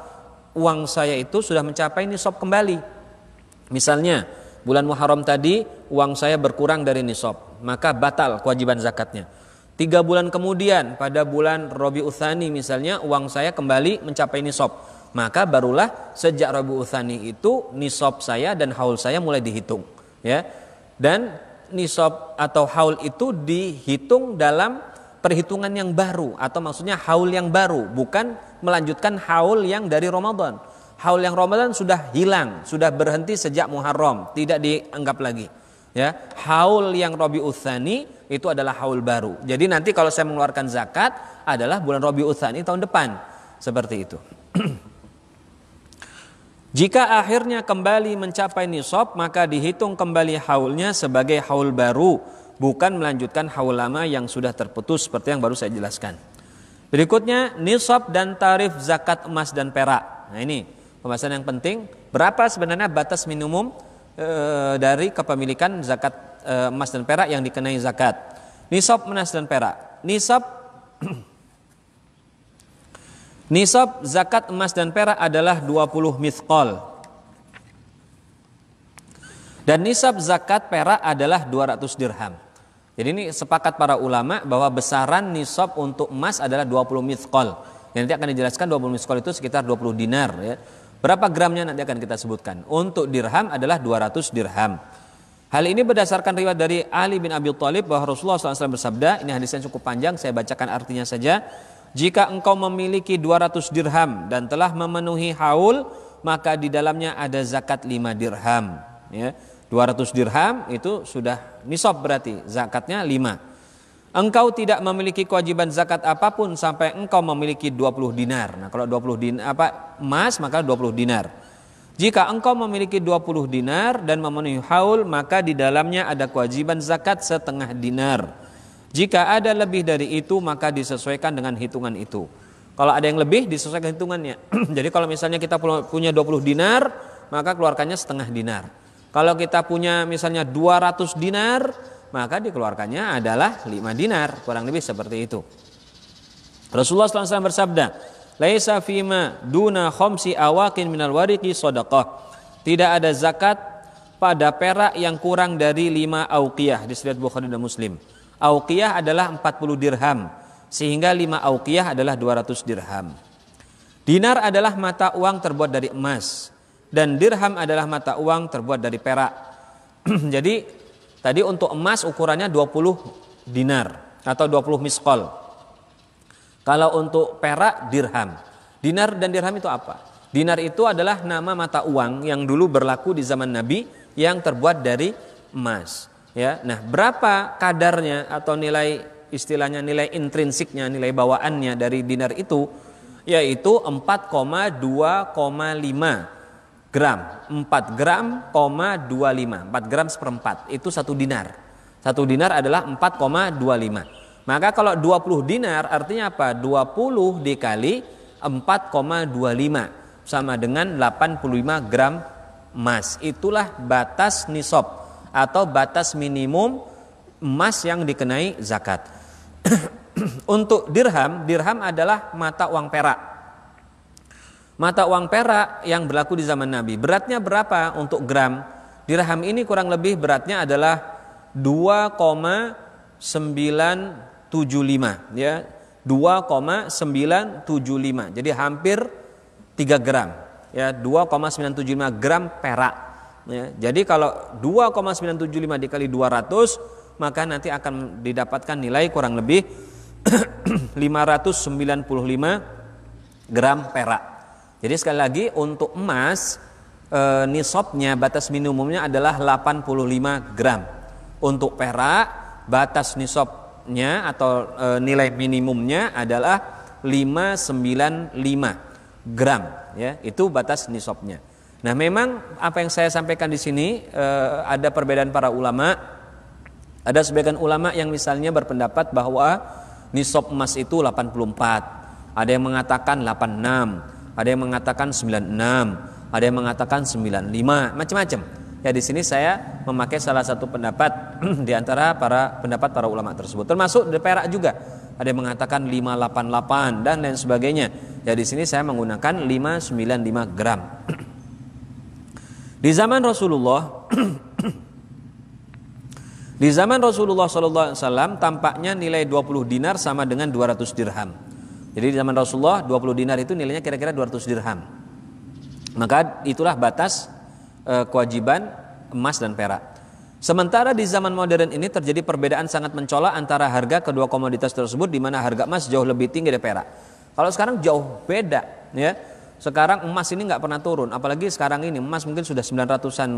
uang saya itu sudah mencapai nisab kembali. Misalnya bulan Muharram tadi uang saya berkurang dari nisab, maka batal kewajiban zakatnya. 3 bulan kemudian pada bulan Rabiul Tsani misalnya uang saya kembali mencapai nisab, maka barulah sejak Rabiul Tsani itu nisab saya dan haul saya mulai dihitung ya. Dan nisab atau haul itu dihitung dalam perhitungan yang baru, atau maksudnya haul yang baru, bukan melanjutkan haul yang dari Ramadan. Haul yang Ramadan sudah hilang, sudah berhenti sejak Muharram, tidak dianggap lagi. Ya, haul yang Rabiul Tsani itu adalah haul baru. Jadi nanti kalau saya mengeluarkan zakat adalah bulan Rabiul Tsani tahun depan, seperti itu. Jika akhirnya kembali mencapai nisab, maka dihitung kembali haulnya sebagai haul baru, bukan melanjutkan haul lama yang sudah terputus seperti yang baru saya jelaskan. Berikutnya nisab dan tarif zakat emas dan perak. Nah ini pembahasan yang penting. Berapa sebenarnya batas minimum dari kepemilikan zakat emas dan perak yang dikenai zakat? Nisab emas dan perak. Nisab zakat emas dan perak adalah 20 mithqal. Dan nisab zakat perak adalah 200 dirham. Jadi ini sepakat para ulama bahwa besaran nisab untuk emas adalah 20 mithqal. Yang nanti akan dijelaskan 20 mithqal itu sekitar 20 dinar ya. Berapa gramnya nanti akan kita sebutkan. Untuk dirham adalah 200 dirham. Hal ini berdasarkan riwayat dari Ali bin Abi Thalib bahwa Rasulullah SAW bersabda, ini hadisnya cukup panjang, saya bacakan artinya saja. Jika engkau memiliki 200 dirham dan telah memenuhi haul, maka di dalamnya ada zakat 5 dirham ya. 200 dirham itu sudah nisab, berarti zakatnya 5. Engkau tidak memiliki kewajiban zakat apapun sampai engkau memiliki 20 dinar. Nah, kalau 20 dinar emas maka 20 dinar. Jika engkau memiliki 20 dinar dan memenuhi haul, maka di dalamnya ada kewajiban zakat setengah dinar. Jika ada lebih dari itu, maka disesuaikan dengan hitungan itu. Kalau ada yang lebih disesuaikan hitungannya. Jadi kalau misalnya kita punya 20 dinar, maka keluarkannya setengah dinar. Kalau kita punya misalnya 200 dinar, maka dikeluarkannya adalah 5 dinar, kurang lebih seperti itu. Rasulullah SAW bersabda, "Laisa fima duna khamsi awakin minal wariqi shadaqah." Tidak ada zakat pada perak yang kurang dari 5 auqiyah, di riwayat Bukhari dan Muslim. Auqiyah adalah 40 dirham, sehingga 5 auqiyah adalah 200 dirham. Dinar adalah mata uang terbuat dari emas, dan dirham adalah mata uang terbuat dari perak. Jadi tadi untuk emas ukurannya 20 dinar atau 20 misqal. Kalau untuk perak dirham. Dinar dan dirham itu apa? Dinar itu adalah nama mata uang yang dulu berlaku di zaman Nabi yang terbuat dari emas. Ya, nah berapa kadarnya atau nilai, istilahnya nilai intrinsiknya, nilai bawaannya dari dinar itu, yaitu 4,2,5 gram, 4 gram, 25, 4 gram seperempat, itu 1 dinar. 1 dinar adalah 4,25. Maka kalau 20 dinar artinya apa? 20 dikali 4,25 sama dengan 85 gram emas. Itulah batas nisab atau batas minimum emas yang dikenai zakat. Untuk dirham, dirham adalah mata uang perak. Mata uang perak yang berlaku di zaman Nabi. Beratnya berapa untuk gram? Dirham ini kurang lebih beratnya adalah 2,975 ya. 2,975. Jadi hampir 3 gram. Ya, 2,975 gram perak. Ya, jadi kalau 2,975 dikali 200, maka nanti akan didapatkan nilai kurang lebih 595 gram perak. Jadi sekali lagi untuk emas nisabnya, batas minimumnya adalah 85 gram. Untuk perak batas nisabnya atau nilai minimumnya adalah 595 gram, ya, itu batas nisabnya. Nah, memang apa yang saya sampaikan di sini ada perbedaan para ulama. Ada sebagian ulama yang misalnya berpendapat bahwa nisab emas itu 84. Ada yang mengatakan 86, ada yang mengatakan 96, ada yang mengatakan 95, macam-macam. Ya, di sini saya memakai salah satu pendapat di antara pendapat para ulama tersebut. Termasuk di perak juga. Ada yang mengatakan 588 dan lain sebagainya. Ya, di sini saya menggunakan 595 gram. Di zaman Rasulullah di zaman Rasulullah SAW tampaknya nilai 20 dinar sama dengan 200 dirham. Jadi di zaman Rasulullah 20 dinar itu nilainya kira-kira 200 dirham. Maka itulah batas kewajiban emas dan perak. Sementara di zaman modern ini terjadi perbedaan sangat mencolok antara harga kedua komoditas tersebut, di mana harga emas jauh lebih tinggi dari perak. Kalau sekarang jauh beda, ya. Sekarang emas ini nggak pernah turun, apalagi sekarang ini emas mungkin sudah 900-an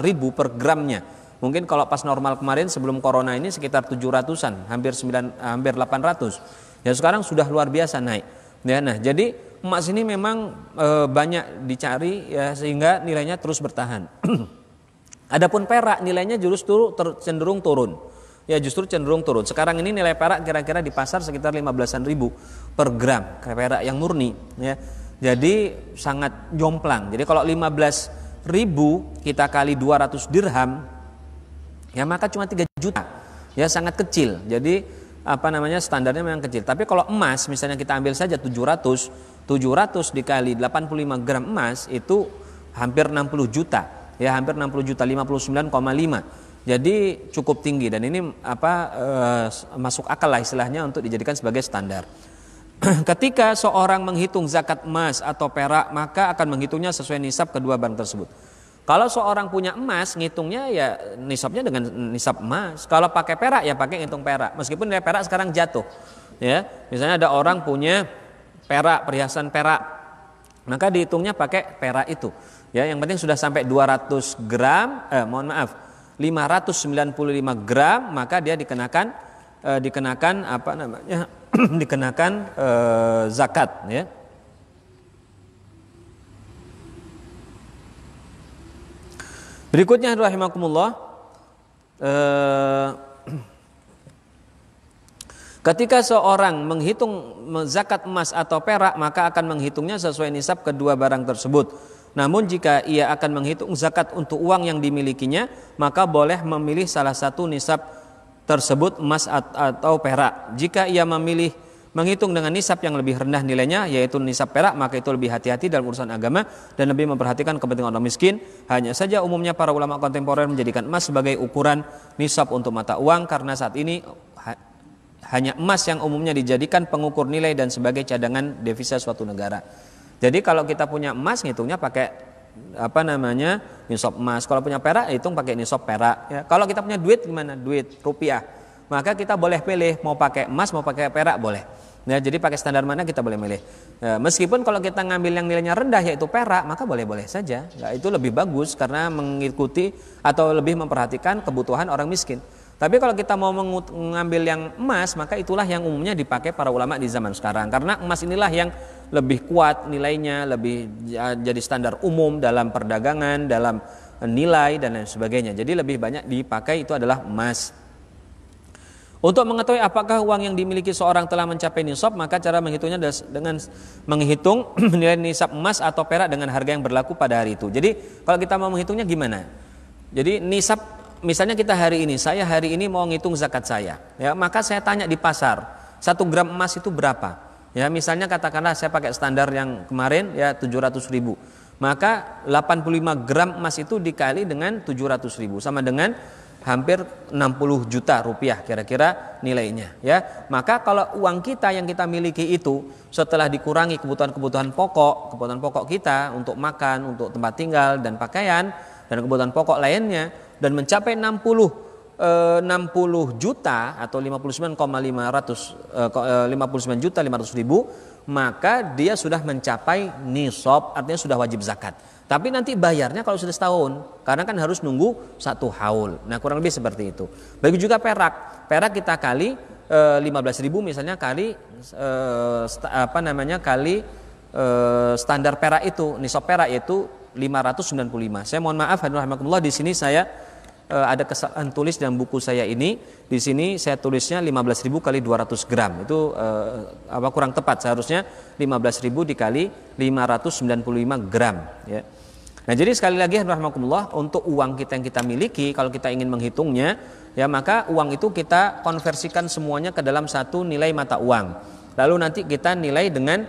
ribu per gramnya. Mungkin kalau pas normal kemarin sebelum corona ini sekitar 700-an, hampir 800. Ya, sekarang sudah luar biasa naik. Ya, nah, jadi emas ini memang banyak dicari, ya, sehingga nilainya terus bertahan. Adapun perak nilainya justru cenderung turun. Ya, justru cenderung turun. Sekarang ini nilai perak kira-kira di pasar sekitar 15-an ribu per gram, perak yang murni, ya. Jadi sangat jomplang. Jadi kalau 15 ribu kita kali 200 dirham, ya maka cuma 3 juta. Ya, sangat kecil. Jadi standarnya memang kecil. Tapi kalau emas misalnya kita ambil saja 700 dikali 85 gram emas itu hampir 60 juta. Ya, hampir 60 juta, 59,5. Jadi cukup tinggi dan ini masuk akal lah istilahnya untuk dijadikan sebagai standar. Ketika seorang menghitung zakat emas atau perak, maka akan menghitungnya sesuai nisab kedua barang tersebut. Kalau seorang punya emas, ngitungnya ya nisabnya dengan nisab emas. Kalau pakai perak ya pakai ngitung perak. Meskipun nilai perak sekarang jatuh. Ya, misalnya ada orang punya perak, perhiasan perak, maka dihitungnya pakai perak itu. Ya, yang penting sudah sampai 200 gram, 595 gram, maka dia dikenakan dikenakan zakat, ya. Berikutnya rahimakumullah, ketika seorang menghitung zakat emas atau perak, maka akan menghitungnya sesuai nisab kedua barang tersebut. Namun jika ia akan menghitung zakat untuk uang yang dimilikinya, maka boleh memilih salah satu nisab tersebut, emas atau perak. Jika ia memilih menghitung dengan nisab yang lebih rendah nilainya, yaitu nisab perak, maka itu lebih hati-hati dalam urusan agama dan lebih memperhatikan kepentingan orang miskin. Hanya saja umumnya para ulama kontemporer menjadikan emas sebagai ukuran nisab untuk mata uang, karena saat ini hanya emas yang umumnya dijadikan pengukur nilai dan sebagai cadangan devisa suatu negara. Jadi kalau kita punya emas, ngitungnya pakai nisab emas. Kalau punya perak, hitung pakai nisab perak, ya. Kalau kita punya duit gimana? Duit rupiah, maka kita boleh pilih mau pakai emas mau pakai perak, boleh. Ya, jadi pakai standar mana kita boleh milih. Ya, meskipun kalau kita ngambil yang nilainya rendah yaitu perak, maka boleh-boleh saja. Ya, itu lebih bagus karena mengikuti atau lebih memperhatikan kebutuhan orang miskin. Tapi kalau kita mau mengambil yang emas, maka itulah yang umumnya dipakai para ulama di zaman sekarang. Karena emas inilah yang lebih kuat nilainya, lebih jadi standar umum dalam perdagangan, dalam nilai dan lain sebagainya. Jadi lebih banyak dipakai itu adalah emas. Untuk mengetahui apakah uang yang dimiliki seorang telah mencapai nisab, maka cara menghitungnya dengan menghitung nilai nisab emas atau perak dengan harga yang berlaku pada hari itu. Jadi kalau kita mau menghitungnya gimana? Jadi nisab, misalnya saya hari ini mau ngitung zakat saya, ya, maka saya tanya di pasar 1 gram emas itu berapa. Ya, misalnya katakanlah saya pakai standar yang kemarin, ya, 700 ribu. Maka 85 gram emas itu dikali dengan 700 ribu sama dengan hampir 60 juta rupiah kira-kira nilainya ya. Maka kalau uang kita yang kita miliki itu setelah dikurangi kebutuhan pokok kita untuk makan, untuk tempat tinggal dan pakaian dan kebutuhan pokok lainnya dan mencapai 60 juta atau 59 juta 500 ribu, maka dia sudah mencapai nisab, artinya sudah wajib zakat. Tapi nanti bayarnya kalau sudah setahun, karena kan harus nunggu 1 haul. Nah kurang lebih seperti itu. Bagi juga perak kita kali 15.000 misalnya kali standar perak itu, nisab perak yaitu 595. Saya mohon maaf rahimakumullah, di sini saya ada kesalahan tulis dalam buku saya ini. Di sini saya tulisnya 15.000 kali 200 gram. Itu kurang tepat, seharusnya 15.000 dikali 595 gram ya. Nah, jadi sekali lagi rahimakumullah, untuk uang kita yang kita miliki, kalau kita ingin menghitungnya ya, maka uang itu kita konversikan semuanya ke dalam satu nilai mata uang. Lalu nanti kita nilai dengan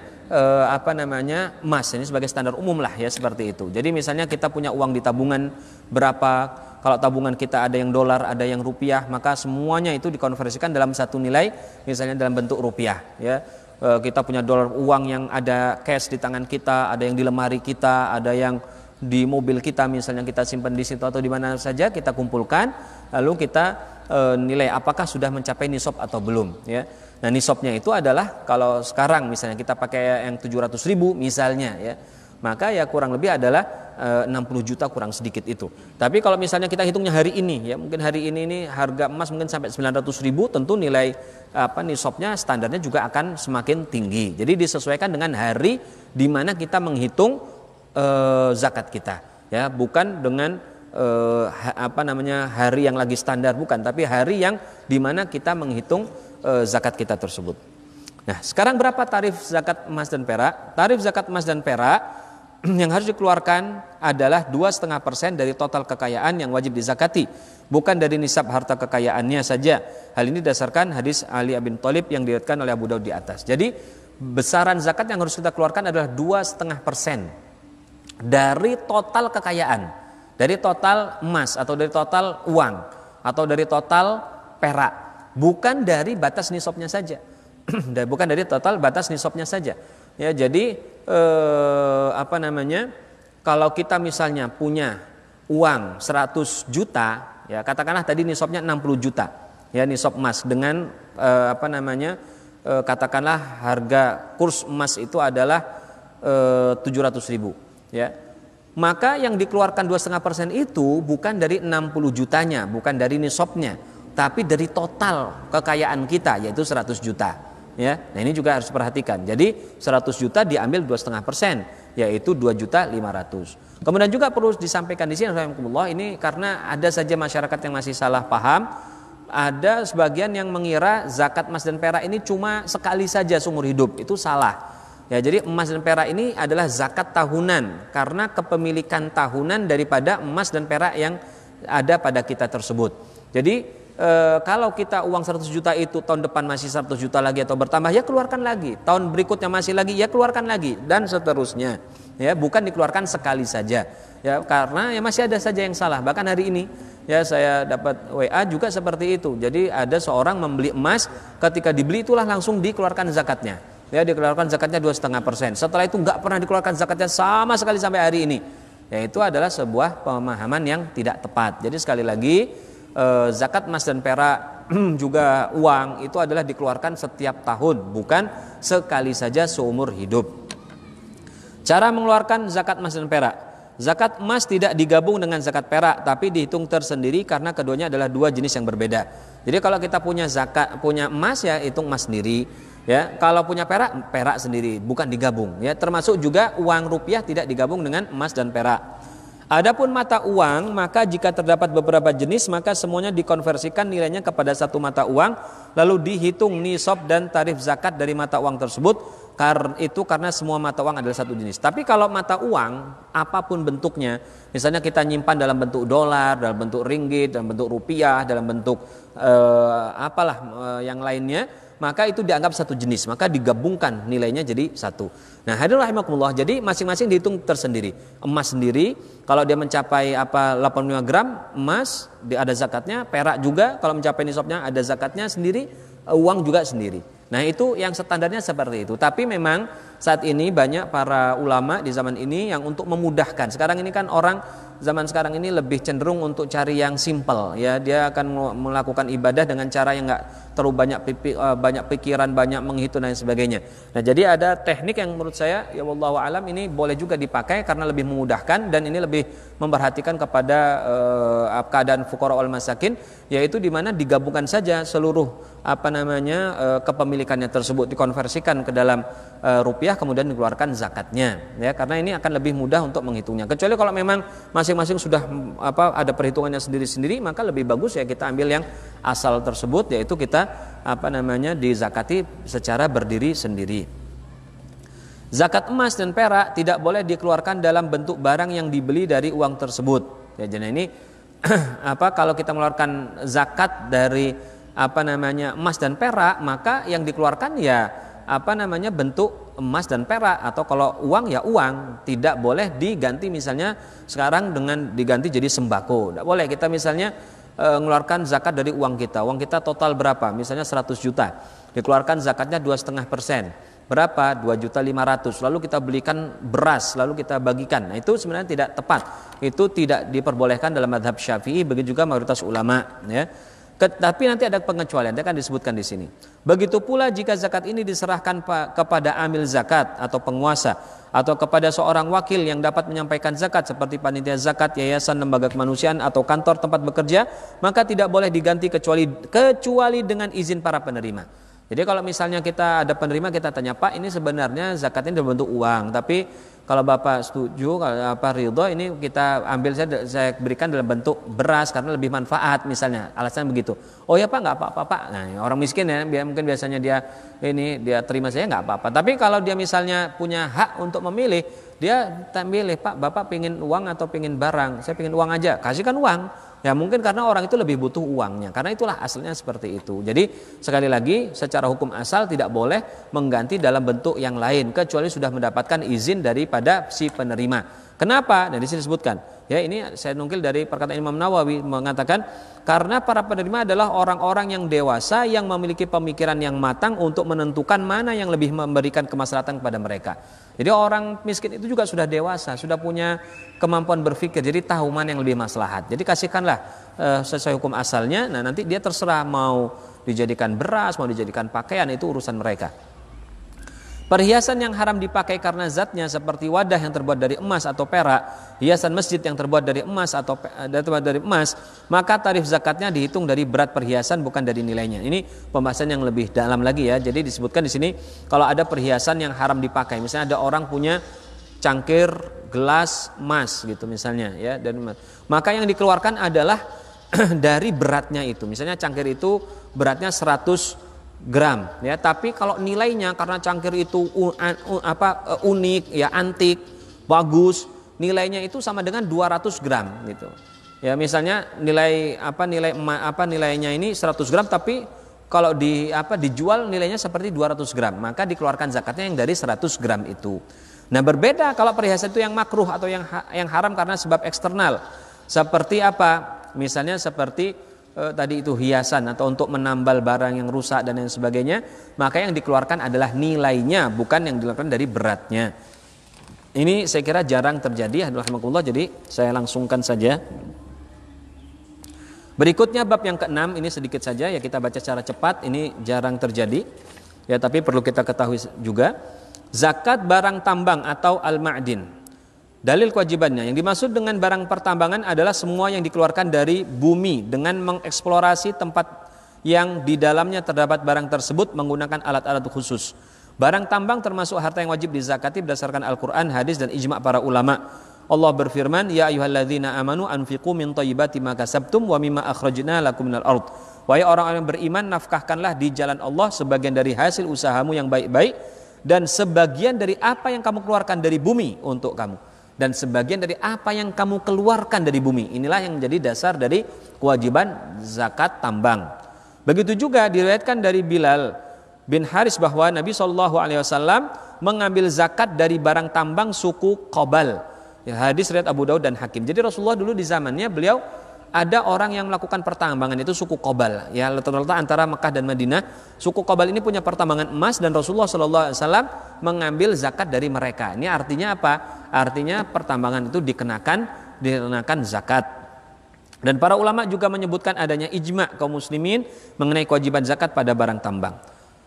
emas. Ini sebagai standar umum lah ya, seperti itu. Jadi misalnya kita punya uang di tabungan berapa, kalau tabungan kita ada yang dolar, ada yang rupiah, maka semuanya itu dikonversikan dalam satu nilai, misalnya dalam bentuk rupiah ya. Kita punya dolar, uang yang ada cash di tangan kita, ada yang di lemari kita, ada yang di mobil kita, misalnya kita simpan di situ atau di mana saja, kita kumpulkan, lalu kita nilai apakah sudah mencapai nisab atau belum ya. Nah nisabnya itu adalah, kalau sekarang misalnya kita pakai yang 700.000 misalnya ya, maka ya kurang lebih adalah 60 juta kurang sedikit itu. Tapi kalau misalnya kita hitungnya hari ini ya, mungkin hari ini harga emas mungkin sampai 900.000, tentu nilai nisabnya standarnya juga akan semakin tinggi. Jadi disesuaikan dengan hari di mana kita menghitung zakat kita ya, bukan dengan hari yang lagi standar, bukan, tapi hari yang dimana kita menghitung zakat kita tersebut. Nah sekarang berapa tarif zakat emas dan perak? Tarif zakat emas dan perak yang harus dikeluarkan adalah 2,5% dari total kekayaan yang wajib dizakati, bukan dari nisab harta kekayaannya saja. Hal ini berdasarkan hadis Ali bin Thalib yang diriwayatkan oleh Abu Daud di atas. Jadi besaran zakat yang harus kita keluarkan adalah 2,5% dari total kekayaan, dari total emas atau dari total uang atau dari total perak, bukan dari batas nisabnya saja. Bukan dari total batas nisabnya saja ya. Jadi kalau kita misalnya punya uang 100 juta ya, katakanlah tadi nisabnya 60 juta ya, nisab emas dengan katakanlah harga kurs emas itu adalah 700.000 ya, maka yang dikeluarkan 2,5% itu bukan dari 60 jutanya, bukan dari nisabnya, tapi dari total kekayaan kita, yaitu 100 juta ya. Nah ini juga harus perhatikan. Jadi 100 juta diambil 2,5%, yaitu 2.500.000. Kemudian juga perlu disampaikan di sini rahimakumullah, ini karena ada saja masyarakat yang masih salah paham. Ada sebagian yang mengira zakat emas dan perak ini cuma sekali saja seumur hidup. Itu salah. Ya, jadi emas dan perak ini adalah zakat tahunan karena kepemilikan tahunan daripada emas dan perak yang ada pada kita tersebut. Jadi kalau kita uang 100 juta itu tahun depan masih 100 juta lagi atau bertambah, ya keluarkan lagi. Tahun berikutnya masih lagi, ya keluarkan lagi, dan seterusnya. Ya, bukan dikeluarkan sekali saja. Ya, karena ya masih ada saja yang salah. Bahkan hari ini ya saya dapat WA juga seperti itu. Jadi ada seorang membeli emas, ketika dibeli itulah langsung dikeluarkan zakatnya. Ya, dikeluarkan zakatnya 2,5%. Setelah itu nggak pernah dikeluarkan zakatnya sama sekali sampai hari ini. Ya, itu adalah sebuah pemahaman yang tidak tepat. Jadi sekali lagi, zakat emas dan perak juga uang itu adalah dikeluarkan setiap tahun, bukan sekali saja seumur hidup. Cara mengeluarkan zakat emas dan perak. Zakat emas tidak digabung dengan zakat perak, tapi dihitung tersendiri karena keduanya adalah dua jenis yang berbeda. Jadi kalau kita punya emas, ya hitung emas sendiri. Ya, kalau punya perak, perak sendiri, bukan digabung. Ya, termasuk juga uang rupiah tidak digabung dengan emas dan perak. Adapun mata uang, maka jika terdapat beberapa jenis, maka semuanya dikonversikan nilainya kepada satu mata uang, lalu dihitung nisab dan tarif zakat dari mata uang tersebut. Karena semua mata uang adalah satu jenis. Tapi kalau mata uang, apapun bentuknya, misalnya kita nyimpan dalam bentuk dolar, dalam bentuk ringgit, dalam bentuk rupiah, dalam bentuk yang lainnya, maka itu dianggap satu jenis, maka digabungkan nilainya jadi satu. Nah, hadirin rahimakumullah, jadi masing-masing dihitung tersendiri. Emas sendiri kalau dia mencapai 85 gram emas ada zakatnya, perak juga kalau mencapai nisabnya ada zakatnya sendiri, uang juga sendiri. Nah, itu yang standarnya seperti itu. Tapi memang saat ini banyak para ulama di zaman ini yang untuk memudahkan. Sekarang ini kan orang zaman sekarang ini lebih cenderung untuk cari yang simple, ya. Dia akan melakukan ibadah dengan cara yang enggak terlalu banyak pikiran, banyak menghitung dan sebagainya. Nah, jadi ada teknik yang menurut saya ya wallahu alam ini boleh juga dipakai karena lebih memudahkan dan ini lebih memperhatikan kepada keadaan fuqara wal masakin, yaitu di mana digabungkan saja seluruh kepemilikannya tersebut dikonversikan ke dalam rupiah kemudian dikeluarkan zakatnya, ya, karena ini akan lebih mudah untuk menghitungnya. Kecuali kalau memang masing-masing sudah ada perhitungannya sendiri-sendiri, maka lebih bagus ya kita ambil yang asal tersebut, yaitu kita dizakati secara berdiri sendiri. Zakat emas dan perak tidak boleh dikeluarkan dalam bentuk barang yang dibeli dari uang tersebut. Ya, jadi ini kalau kita mengeluarkan zakat dari emas dan perak, maka yang dikeluarkan ya bentuk emas dan perak, atau kalau uang ya uang, tidak boleh diganti misalnya sekarang dengan diganti jadi sembako. Tidak boleh kita misalnya mengeluarkan zakat dari uang kita total berapa, misalnya 100 juta, dikeluarkan zakatnya 2,5%. Berapa? 2.500.000. Lalu kita belikan beras, lalu kita bagikan. Nah, itu sebenarnya tidak tepat. Itu tidak diperbolehkan dalam mazhab Syafi'i, begitu juga mayoritas ulama, ya. Tapi nanti ada pengecualian, dia akan disebutkan di sini. Begitu pula jika zakat ini diserahkan kepada amil zakat atau penguasa, atau kepada seorang wakil yang dapat menyampaikan zakat seperti panitia zakat, yayasan, lembaga kemanusiaan atau kantor tempat bekerja, maka tidak boleh diganti kecuali dengan izin para penerima. Jadi kalau misalnya kita ada penerima, kita tanya, Pak, ini sebenarnya zakatnya dalam bentuk uang, tapi kalau Bapak setuju, kalau ridho, ini kita ambil, saya berikan dalam bentuk beras karena lebih manfaat misalnya, alasan begitu. Oh ya Pak, nggak apa-apa Pak. Nah, orang miskin ya, mungkin biasanya dia terima saya nggak apa-apa. Tapi kalau dia misalnya punya hak untuk memilih, dia milih, Pak, Bapak pingin uang atau pingin barang? Saya pingin uang aja, kasihkan uang. Ya mungkin karena orang itu lebih butuh uangnya, karena itulah asalnya seperti itu. Jadi sekali lagi secara hukum asal tidak boleh mengganti dalam bentuk yang lain kecuali sudah mendapatkan izin daripada si penerima. Kenapa? Dan di sini disebutkan, ya, ini saya nukil dari perkataan Imam Nawawi mengatakan karena para penerima adalah orang-orang yang dewasa yang memiliki pemikiran yang matang untuk menentukan mana yang lebih memberikan kemaslahatan kepada mereka. Jadi orang miskin itu juga sudah dewasa, sudah punya kemampuan berpikir, jadi tahu mana yang lebih maslahat. Jadi kasihkanlah sesuai hukum asalnya. Nah, nanti dia terserah mau dijadikan beras, mau dijadikan pakaian, itu urusan mereka. Perhiasan yang haram dipakai karena zatnya seperti wadah yang terbuat dari emas atau perak, hiasan masjid yang terbuat dari emas atau dari emas, maka tarif zakatnya dihitung dari berat perhiasan bukan dari nilainya. Ini pembahasan yang lebih dalam lagi ya. Jadi disebutkan di sini kalau ada perhiasan yang haram dipakai, misalnya ada orang punya cangkir gelas emas gitu misalnya ya, dan maka yang dikeluarkan adalah dari beratnya itu. Misalnya cangkir itu beratnya 100 gram ya, tapi kalau nilainya karena cangkir itu unik ya, antik, bagus, nilainya itu sama dengan 200 gram gitu. Ya misalnya nilainya ini 100 gram, tapi kalau dijual nilainya seperti 200 gram, maka dikeluarkan zakatnya yang dari 100 gram itu. Nah, berbeda kalau perhiasan itu yang makruh atau yang haram karena sebab eksternal. Seperti apa? Misalnya seperti tadi itu hiasan atau untuk menambal barang yang rusak dan lain sebagainya, maka yang dikeluarkan adalah nilainya, bukan yang dikeluarkan dari beratnya. Ini saya kira jarang terjadi, alhamdulillah, jadi saya langsungkan saja. Berikutnya bab yang ke-6, ini sedikit saja ya, kita baca secara cepat, ini jarang terjadi ya, tapi perlu kita ketahui juga. Zakat barang tambang atau al-ma'din. Dalil kewajibannya, yang dimaksud dengan barang pertambangan adalah semua yang dikeluarkan dari bumi dengan mengeksplorasi tempat yang di dalamnya terdapat barang tersebut menggunakan alat-alat khusus. Barang tambang termasuk harta yang wajib dizakati berdasarkan Al-Quran, hadis dan ijma' para ulama. Allah berfirman, ya ayyuhalladzina amanu anfiqu min thayyibati ma kasabtum wa mimma akhrajna lakum minal ard. Wahai orang-orang yang beriman, nafkahkanlah di jalan Allah sebagian dari hasil usahamu yang baik-baik dan sebagian dari apa yang kamu keluarkan dari bumi untuk kamu. Dan sebagian dari apa yang kamu keluarkan dari bumi. Inilah yang menjadi dasar dari kewajiban zakat tambang. Begitu juga diriwayatkan dari Bilal bin Haris bahwa Nabi SAW mengambil zakat dari barang tambang suku Qabal. Ya, hadis riwayat Abu Daud dan Hakim. Jadi Rasulullah dulu di zamannya beliau ada orang yang melakukan pertambangan, itu suku Qabal. Ya, letak antara Mekah dan Madinah. Suku Qabal ini punya pertambangan emas dan Rasulullah SAW mengambil zakat dari mereka. Ini artinya apa? Artinya pertambangan itu dikenakan zakat. Dan para ulama juga menyebutkan adanya ijma kaum muslimin mengenai kewajiban zakat pada barang tambang.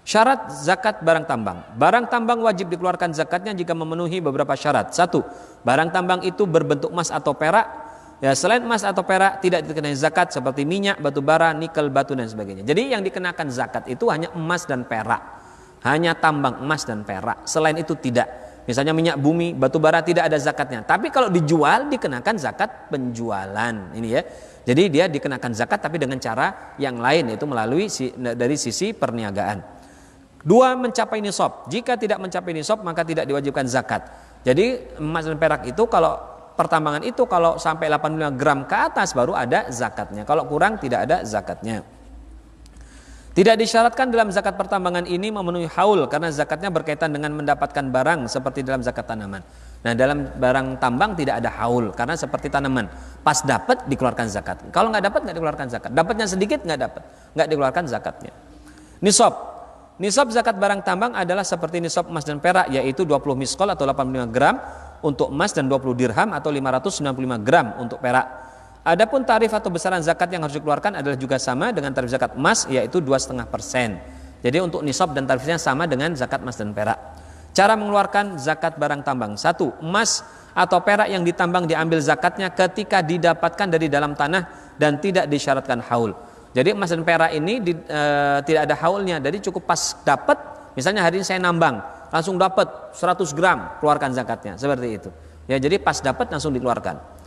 Syarat zakat barang tambang. Barang tambang wajib dikeluarkan zakatnya jika memenuhi beberapa syarat. 1. Barang tambang itu berbentuk emas atau perak. Ya, selain emas atau perak tidak dikenai zakat seperti minyak, batu bara, nikel, batu dan sebagainya. Jadi yang dikenakan zakat itu hanya emas dan perak. Hanya tambang emas dan perak. Selain itu tidak. Misalnya minyak bumi, batu bara tidak ada zakatnya. Tapi kalau dijual dikenakan zakat penjualan. Ini ya. Jadi dia dikenakan zakat tapi dengan cara yang lain, yaitu melalui dari sisi perniagaan. 2. Mencapai nisab. Jika tidak mencapai nisab maka tidak diwajibkan zakat. Jadi emas dan perak itu kalau pertambangan itu kalau sampai 85 gram ke atas baru ada zakatnya. Kalau kurang tidak ada zakatnya. Tidak disyaratkan dalam zakat pertambangan ini memenuhi haul karena zakatnya berkaitan dengan mendapatkan barang seperti dalam zakat tanaman. Nah, dalam barang tambang tidak ada haul karena seperti tanaman. Pas dapat dikeluarkan zakat. Kalau nggak dapat nggak dikeluarkan zakat. Dapatnya sedikit nggak dikeluarkan zakatnya. Nisab. Nisab zakat barang tambang adalah seperti nisab emas dan perak, yaitu 20 miskol atau 85 gram untuk emas dan 20 dirham atau 595 gram untuk perak. Adapun tarif atau besaran zakat yang harus dikeluarkan adalah juga sama dengan tarif zakat emas, yaitu 2,5%. Jadi untuk nisab dan tarifnya sama dengan zakat emas dan perak. Cara mengeluarkan zakat barang tambang. 1. Emas atau perak yang ditambang diambil zakatnya ketika didapatkan dari dalam tanah dan tidak disyaratkan haul. Jadi emas dan perak ini tidak ada haulnya. Jadi cukup pas dapat, misalnya hari ini saya nambang, langsung dapat 100 gram, keluarkan zakatnya. Seperti itu. Ya, jadi pas dapat langsung dikeluarkan.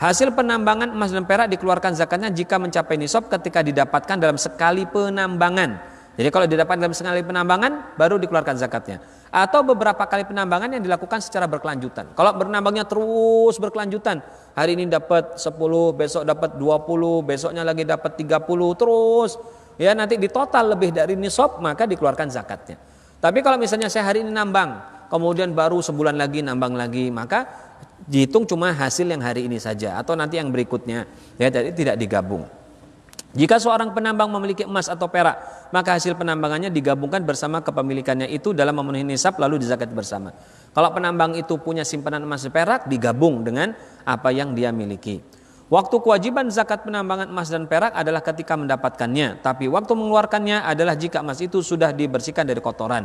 Hasil penambangan emas dan perak dikeluarkan zakatnya jika mencapai nisab ketika didapatkan dalam sekali penambangan. Jadi kalau didapatkan dalam sekali penambangan baru dikeluarkan zakatnya. Atau beberapa kali penambangan yang dilakukan secara berkelanjutan. Kalau bernambangnya terus berkelanjutan, hari ini dapat 10, besok dapat 20, besoknya lagi dapat 30 terus, ya nanti di total lebih dari nisab maka dikeluarkan zakatnya. Tapi kalau misalnya saya hari ini nambang, kemudian baru sebulan lagi nambang lagi, maka dihitung cuma hasil yang hari ini saja atau nanti yang berikutnya. Ya, jadi tidak digabung. Jika seorang penambang memiliki emas atau perak, maka hasil penambangannya digabungkan bersama kepemilikannya itu dalam memenuhi nisab lalu dizakat bersama. Kalau penambang itu punya simpanan emas dan perak, digabung dengan apa yang dia miliki. Waktu kewajiban zakat penambangan emas dan perak adalah ketika mendapatkannya, tapi waktu mengeluarkannya adalah jika emas itu sudah dibersihkan dari kotoran.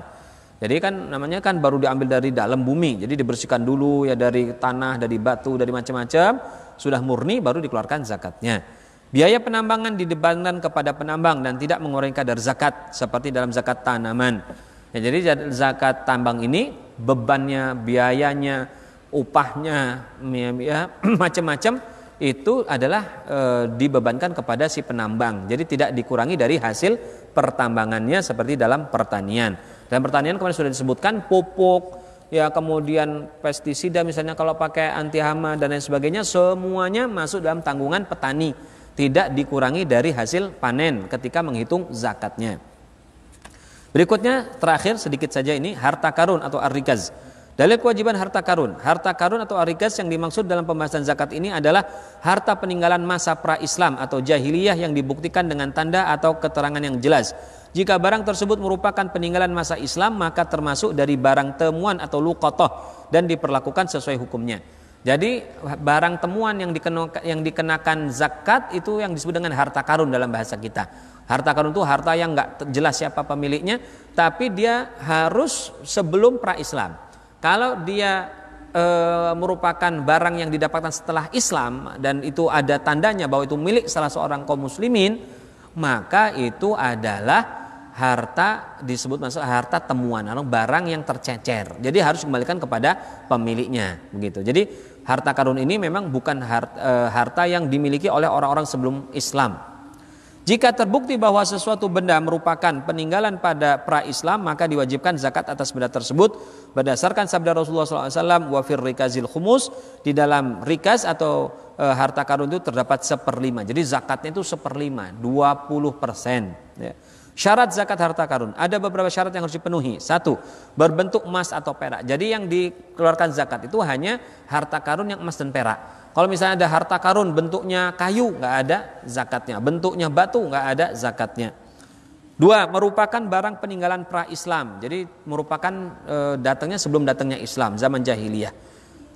Jadi kan namanya kan baru diambil dari dalam bumi, jadi dibersihkan dulu ya dari tanah, dari batu, dari macam-macam, sudah murni baru dikeluarkan zakatnya. Biaya penambangan dibebankan kepada penambang dan tidak mengurangi kadar zakat seperti dalam zakat tanaman. Ya, jadi zakat tambang ini bebannya, biayanya, upahnya, ya, macam-macam itu adalah dibebankan kepada si penambang. Jadi tidak dikurangi dari hasil pertambangannya seperti dalam pertanian. Dalam pertanian kemarin sudah disebutkan pupuk, ya kemudian pestisida misalnya kalau pakai anti hama dan lain sebagainya semuanya masuk dalam tanggungan petani. Tidak dikurangi dari hasil panen ketika menghitung zakatnya. Berikutnya terakhir sedikit saja ini harta karun atau ar-rikaz. Dalil kewajiban harta karun. Harta karun atau ar-rikaz yang dimaksud dalam pembahasan zakat ini adalah harta peninggalan masa pra-Islam atau jahiliyah yang dibuktikan dengan tanda atau keterangan yang jelas. Jika barang tersebut merupakan peninggalan masa Islam maka termasuk dari barang temuan atau luqatah dan diperlakukan sesuai hukumnya. Jadi barang temuan yang dikenakan zakat itu yang disebut dengan harta karun dalam bahasa kita. Harta karun itu harta yang nggak jelas siapa pemiliknya, tapi dia harus sebelum pra-Islam. Kalau dia merupakan barang yang didapatkan setelah Islam dan itu ada tandanya bahwa itu milik salah seorang kaum muslimin, maka itu adalah harta disebut masuk harta temuan atau barang yang tercecer. Jadi harus dikembalikan kepada pemiliknya, begitu. Jadi harta karun ini memang bukan harta yang dimiliki oleh orang-orang sebelum Islam. Jika terbukti bahwa sesuatu benda merupakan peninggalan pada pra-Islam, maka diwajibkan zakat atas benda tersebut berdasarkan sabda Rasulullah SAW, wa fir rikazil khumus, di dalam rikaz atau harta karun itu terdapat 1/5. Jadi zakatnya itu 1/5, 20%. Ya. Syarat zakat harta karun, ada beberapa syarat yang harus dipenuhi. Satu, berbentuk emas atau perak. Jadi yang dikeluarkan zakat itu hanya harta karun yang emas dan perak. Kalau misalnya ada harta karun bentuknya kayu, nggak ada zakatnya. Bentuknya batu, nggak ada zakatnya. Dua, merupakan barang peninggalan pra-Islam. Jadi merupakan datangnya sebelum datangnya Islam, zaman jahiliyah.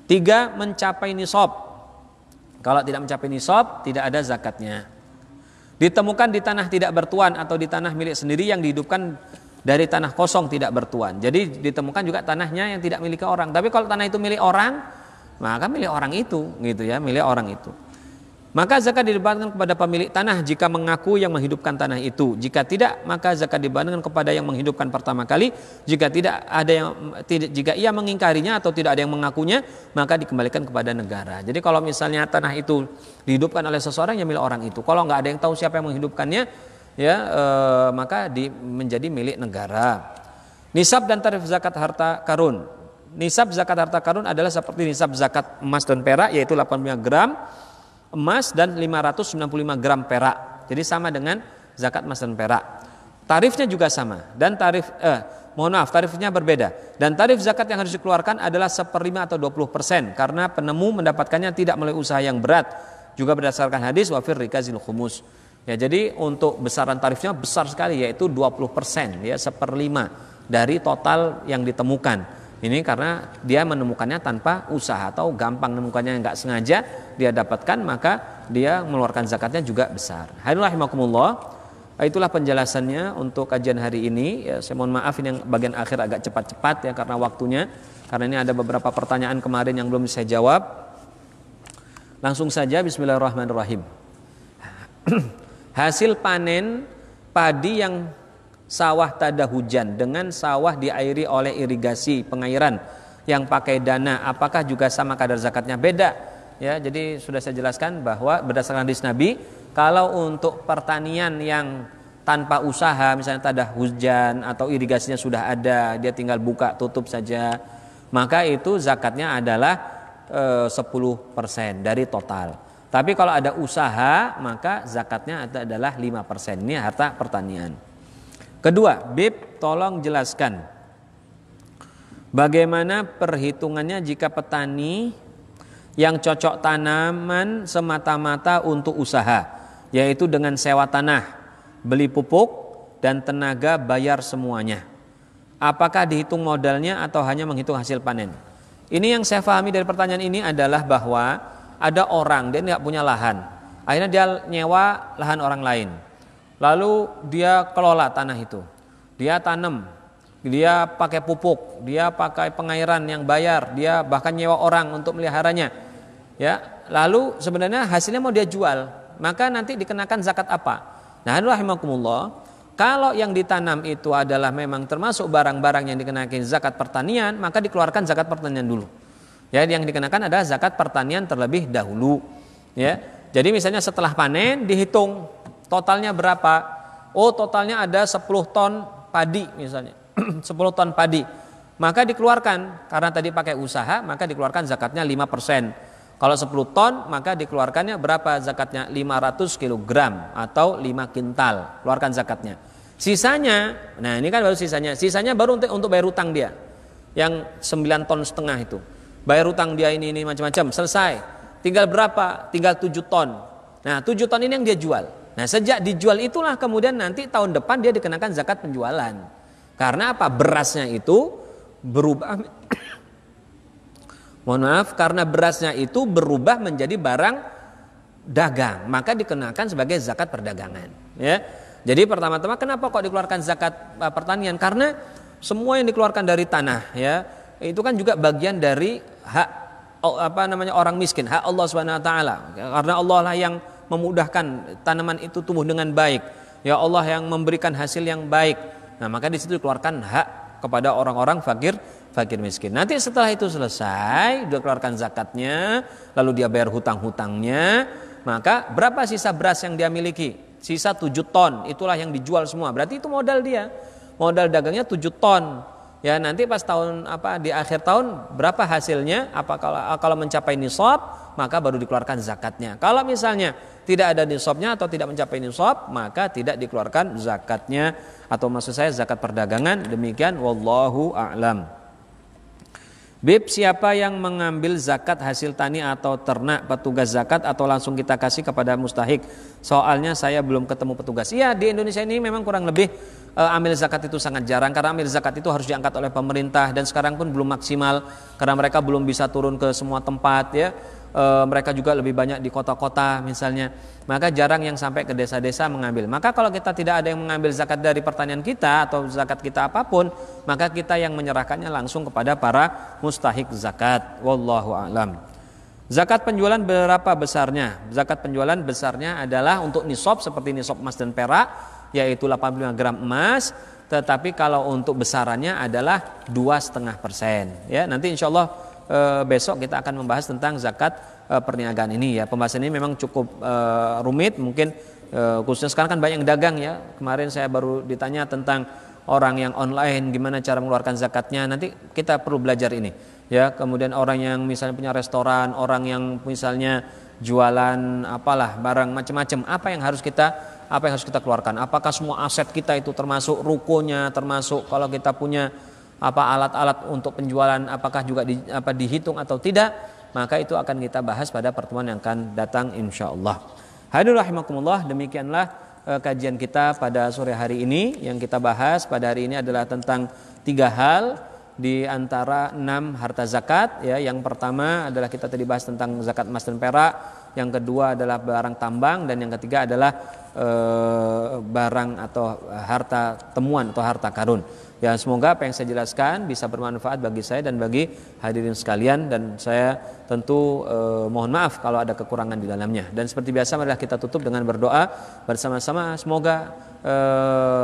Tiga, mencapai nisab. Kalau tidak mencapai nisab, tidak ada zakatnya. Ditemukan di tanah tidak bertuan atau di tanah milik sendiri yang dihidupkan dari tanah kosong tidak bertuan. Jadi ditemukan juga tanahnya yang tidak milik orang. Tapi kalau tanah itu milik orang, maka milik orang itu, gitu ya, milik orang itu. Maka zakat dibebankan kepada pemilik tanah jika mengaku yang menghidupkan tanah itu. Jika tidak, maka zakat dibebankan kepada yang menghidupkan pertama kali. Jika ia mengingkarinya atau tidak ada yang mengakunya, maka dikembalikan kepada negara. Jadi kalau misalnya tanah itu dihidupkan oleh seseorang, yang milik orang itu. Kalau nggak ada yang tahu siapa yang menghidupkannya, maka menjadi milik negara. Nisab dan tarif zakat harta karun. Nisab zakat harta karun adalah seperti nisab zakat emas dan perak, yaitu 85 gram emas dan 595 gram perak. Jadi sama dengan zakat emas dan perak. Tarifnya juga sama dan tarifnya berbeda. Dan tarif zakat yang harus dikeluarkan adalah 1/5 atau 20% karena penemu mendapatkannya tidak melalui usaha yang berat. Juga berdasarkan hadis wafir rikazil khumus. Ya, jadi untuk besaran tarifnya besar sekali, yaitu 20%, ya, 1/5 dari total yang ditemukan. Ini karena dia menemukannya tanpa usaha atau gampang menemukannya, nggak sengaja dia dapatkan, maka dia mengeluarkan zakatnya juga besar. Hadirin rahimakumullah, itulah penjelasannya untuk kajian hari ini. Ya, saya mohon maaf ini yang bagian akhir agak cepat-cepat ya karena waktunya. Karena ini ada beberapa pertanyaan kemarin yang belum saya jawab. Langsung saja, bismillahirrahmanirrahim. Hasil panen padi yang sawah tada hujan dengan sawah diairi oleh irigasi pengairan yang pakai dana, apakah juga sama kadar zakatnya? Beda ya. Jadi sudah saya jelaskan bahwa berdasarkan hadis Nabi, kalau untuk pertanian yang tanpa usaha, misalnya tada hujan atau irigasinya sudah ada, dia tinggal buka tutup saja, maka itu zakatnya adalah 10% dari total. Tapi kalau ada usaha, maka zakatnya adalah 5%. Ini harta pertanian. Kedua, Bib, tolong jelaskan bagaimana perhitungannya jika petani yang cocok tanaman semata-mata untuk usaha, yaitu dengan sewa tanah, beli pupuk, dan tenaga bayar semuanya. Apakah dihitung modalnya atau hanya menghitung hasil panen? Ini yang saya pahami dari pertanyaan ini adalah bahwa ada orang, dia tidak punya lahan, akhirnya dia nyewa lahan orang lain. Lalu dia kelola tanah itu, dia tanam, dia pakai pupuk, dia pakai pengairan yang bayar, dia bahkan nyewa orang untuk meliharanya. Ya, lalu sebenarnya hasilnya mau dia jual, maka nanti dikenakan zakat apa? Nah, rahimakumullah, kalau yang ditanam itu adalah memang termasuk barang-barang yang dikenakan zakat pertanian, maka dikeluarkan zakat pertanian dulu. Ya, yang dikenakan adalah zakat pertanian terlebih dahulu. Ya, jadi misalnya setelah panen dihitung totalnya berapa? Oh, totalnya ada 10 ton padi misalnya. 10 ton padi. Maka dikeluarkan, karena tadi pakai usaha, maka dikeluarkan zakatnya 5%. Kalau 10 ton, maka dikeluarkannya berapa zakatnya? 500 kg atau 5 kintal. Keluarkan zakatnya. Sisanya, nah ini kan baru sisanya. Sisanya baru untuk bayar utang dia. Yang 9,5 ton itu. Bayar utang dia ini macam-macam, selesai. Tinggal berapa? Tinggal 7 ton. Nah, 7 ton ini yang dia jual. Nah, sejak dijual itulah kemudian nanti tahun depan dia dikenakan zakat penjualan. Karena apa? Berasnya itu berubah. Mohon maaf, karena berasnya itu berubah menjadi barang dagang, maka dikenakan sebagai zakat perdagangan. Ya. Jadi pertama-tama kenapa kok dikeluarkan zakat pertanian? Karena semua yang dikeluarkan dari tanah, ya, itu kan juga bagian dari hak orang miskin, hak Allah Subhanahu wa taala. Karena Allah lah yang memudahkan tanaman itu tumbuh dengan baik. Ya Allah yang memberikan hasil yang baik. Nah, maka di situ dikeluarkan hak kepada orang-orang fakir miskin. Nanti setelah itu selesai, dia keluarkan zakatnya, lalu dia bayar hutang-hutangnya, maka berapa sisa beras yang dia miliki? Sisa 7 ton, itulah yang dijual semua. Berarti itu modal dia. Modal dagangnya 7 ton. Ya nanti pas tahun di akhir tahun berapa hasilnya? Apa kalau mencapai nisab maka baru dikeluarkan zakatnya. Kalau misalnya tidak ada nisabnya atau tidak mencapai nisab maka tidak dikeluarkan zakatnya, atau maksud saya zakat perdagangan. Demikian wallahu a'lam. Bib, siapa yang mengambil zakat hasil tani atau ternak, petugas zakat atau langsung kita kasih kepada mustahik? Soalnya saya belum ketemu petugas. Iya, di Indonesia ini memang kurang lebih amil zakat itu sangat jarang, karena amil zakat itu harus diangkat oleh pemerintah dan sekarang pun belum maksimal karena mereka belum bisa turun ke semua tempat ya. Mereka juga lebih banyak di kota-kota misalnya, maka jarang yang sampai ke desa-desa mengambil. Maka kalau kita tidak ada yang mengambil zakat dari pertanian kita atau zakat kita apapun, maka kita yang menyerahkannya langsung kepada para mustahik zakat. Wallahu a'lam. Zakat penjualan berapa besarnya? Zakat penjualan besarnya adalah untuk nisab seperti nisab emas dan perak, yaitu 85 gram emas. Tetapi kalau untuk besarannya adalah 2,5%. Ya, nanti insya Allah besok kita akan membahas tentang zakat perniagaan ini ya. Pembahasan ini memang cukup rumit, mungkin khususnya sekarang kan banyak yang dagang ya. Kemarin saya baru ditanya tentang orang yang online gimana cara mengeluarkan zakatnya. Nanti kita perlu belajar ini ya. Kemudian orang yang misalnya punya restoran, orang yang misalnya jualan apalah barang macam-macam, apa yang harus kita keluarkan? Apakah semua aset kita itu termasuk rukonya, termasuk kalau kita punya alat-alat untuk penjualan apakah juga dihitung atau tidak? Maka itu akan kita bahas pada pertemuan yang akan datang insyaallah. Hadirin rahimakumullah, demikianlah kajian kita pada sore hari ini. Yang kita bahas pada hari ini adalah tentang 3 hal di antara 6 harta zakat ya. Yang pertama adalah kita tadi bahas tentang zakat emas dan perak, yang kedua adalah barang tambang, dan yang ketiga adalah barang atau harta temuan atau harta karun. Ya, semoga apa yang saya jelaskan bisa bermanfaat bagi saya dan bagi hadirin sekalian, dan saya tentu mohon maaf kalau ada kekurangan di dalamnya. Dan seperti biasa marilah kita tutup dengan berdoa bersama-sama. Semoga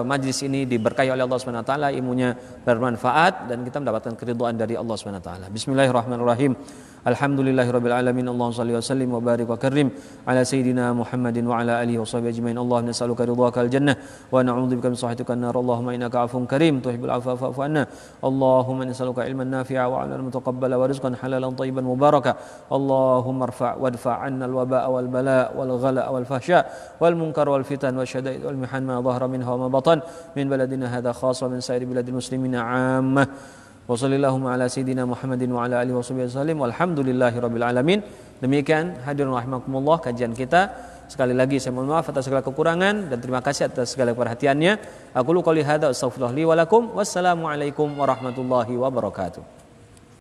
majlis ini diberkahi oleh Allah Subhanahu wa taala, ilmunya bermanfaat dan kita mendapatkan keridhaan dari Allah Subhanahu wa taala. Bismillahirrahmanirrahim. Alhamdulillahirabbil alamin. Allahumma shalli wa sallim wa barik wa karim ala sayidina Muhammadin wa ala alihi washabihi ajmain. Allahumma nas'aluka ridhakal jannah wa na'udzubika min sakhatikal nar. Allahumma innaka 'afuwun karim tuhibbul 'afwa fa'fu 'anna. Allahumma nas'aluka ilman nafi'a wa 'amalan mutaqabbala wa rizqan halalan thayyiban mubaraka. Allahumma irfa' wadfa' 'anna al-waba'a wal bala' wal ghala' wal fahsya' wal munkar wal fitan wasyada'id wal mihan ma dhahara minha wa ma batan min baladina hadha khassa min sa'iri biladil muslimina 'ammah. Wa sallallahu ala sayyidina Muhammadin wa ala alihi wasallam walhamdulillahirabbil alamin. Demikian hadirin rahimakumullah kajian kita. Sekali lagi saya mohon maaf atas segala kekurangan dan terima kasih atas segala perhatiannya. Aqulu qouli hadza astaghfirullah li wa lakum. Wassalamu alaikum warahmatullahi wabarakatuh.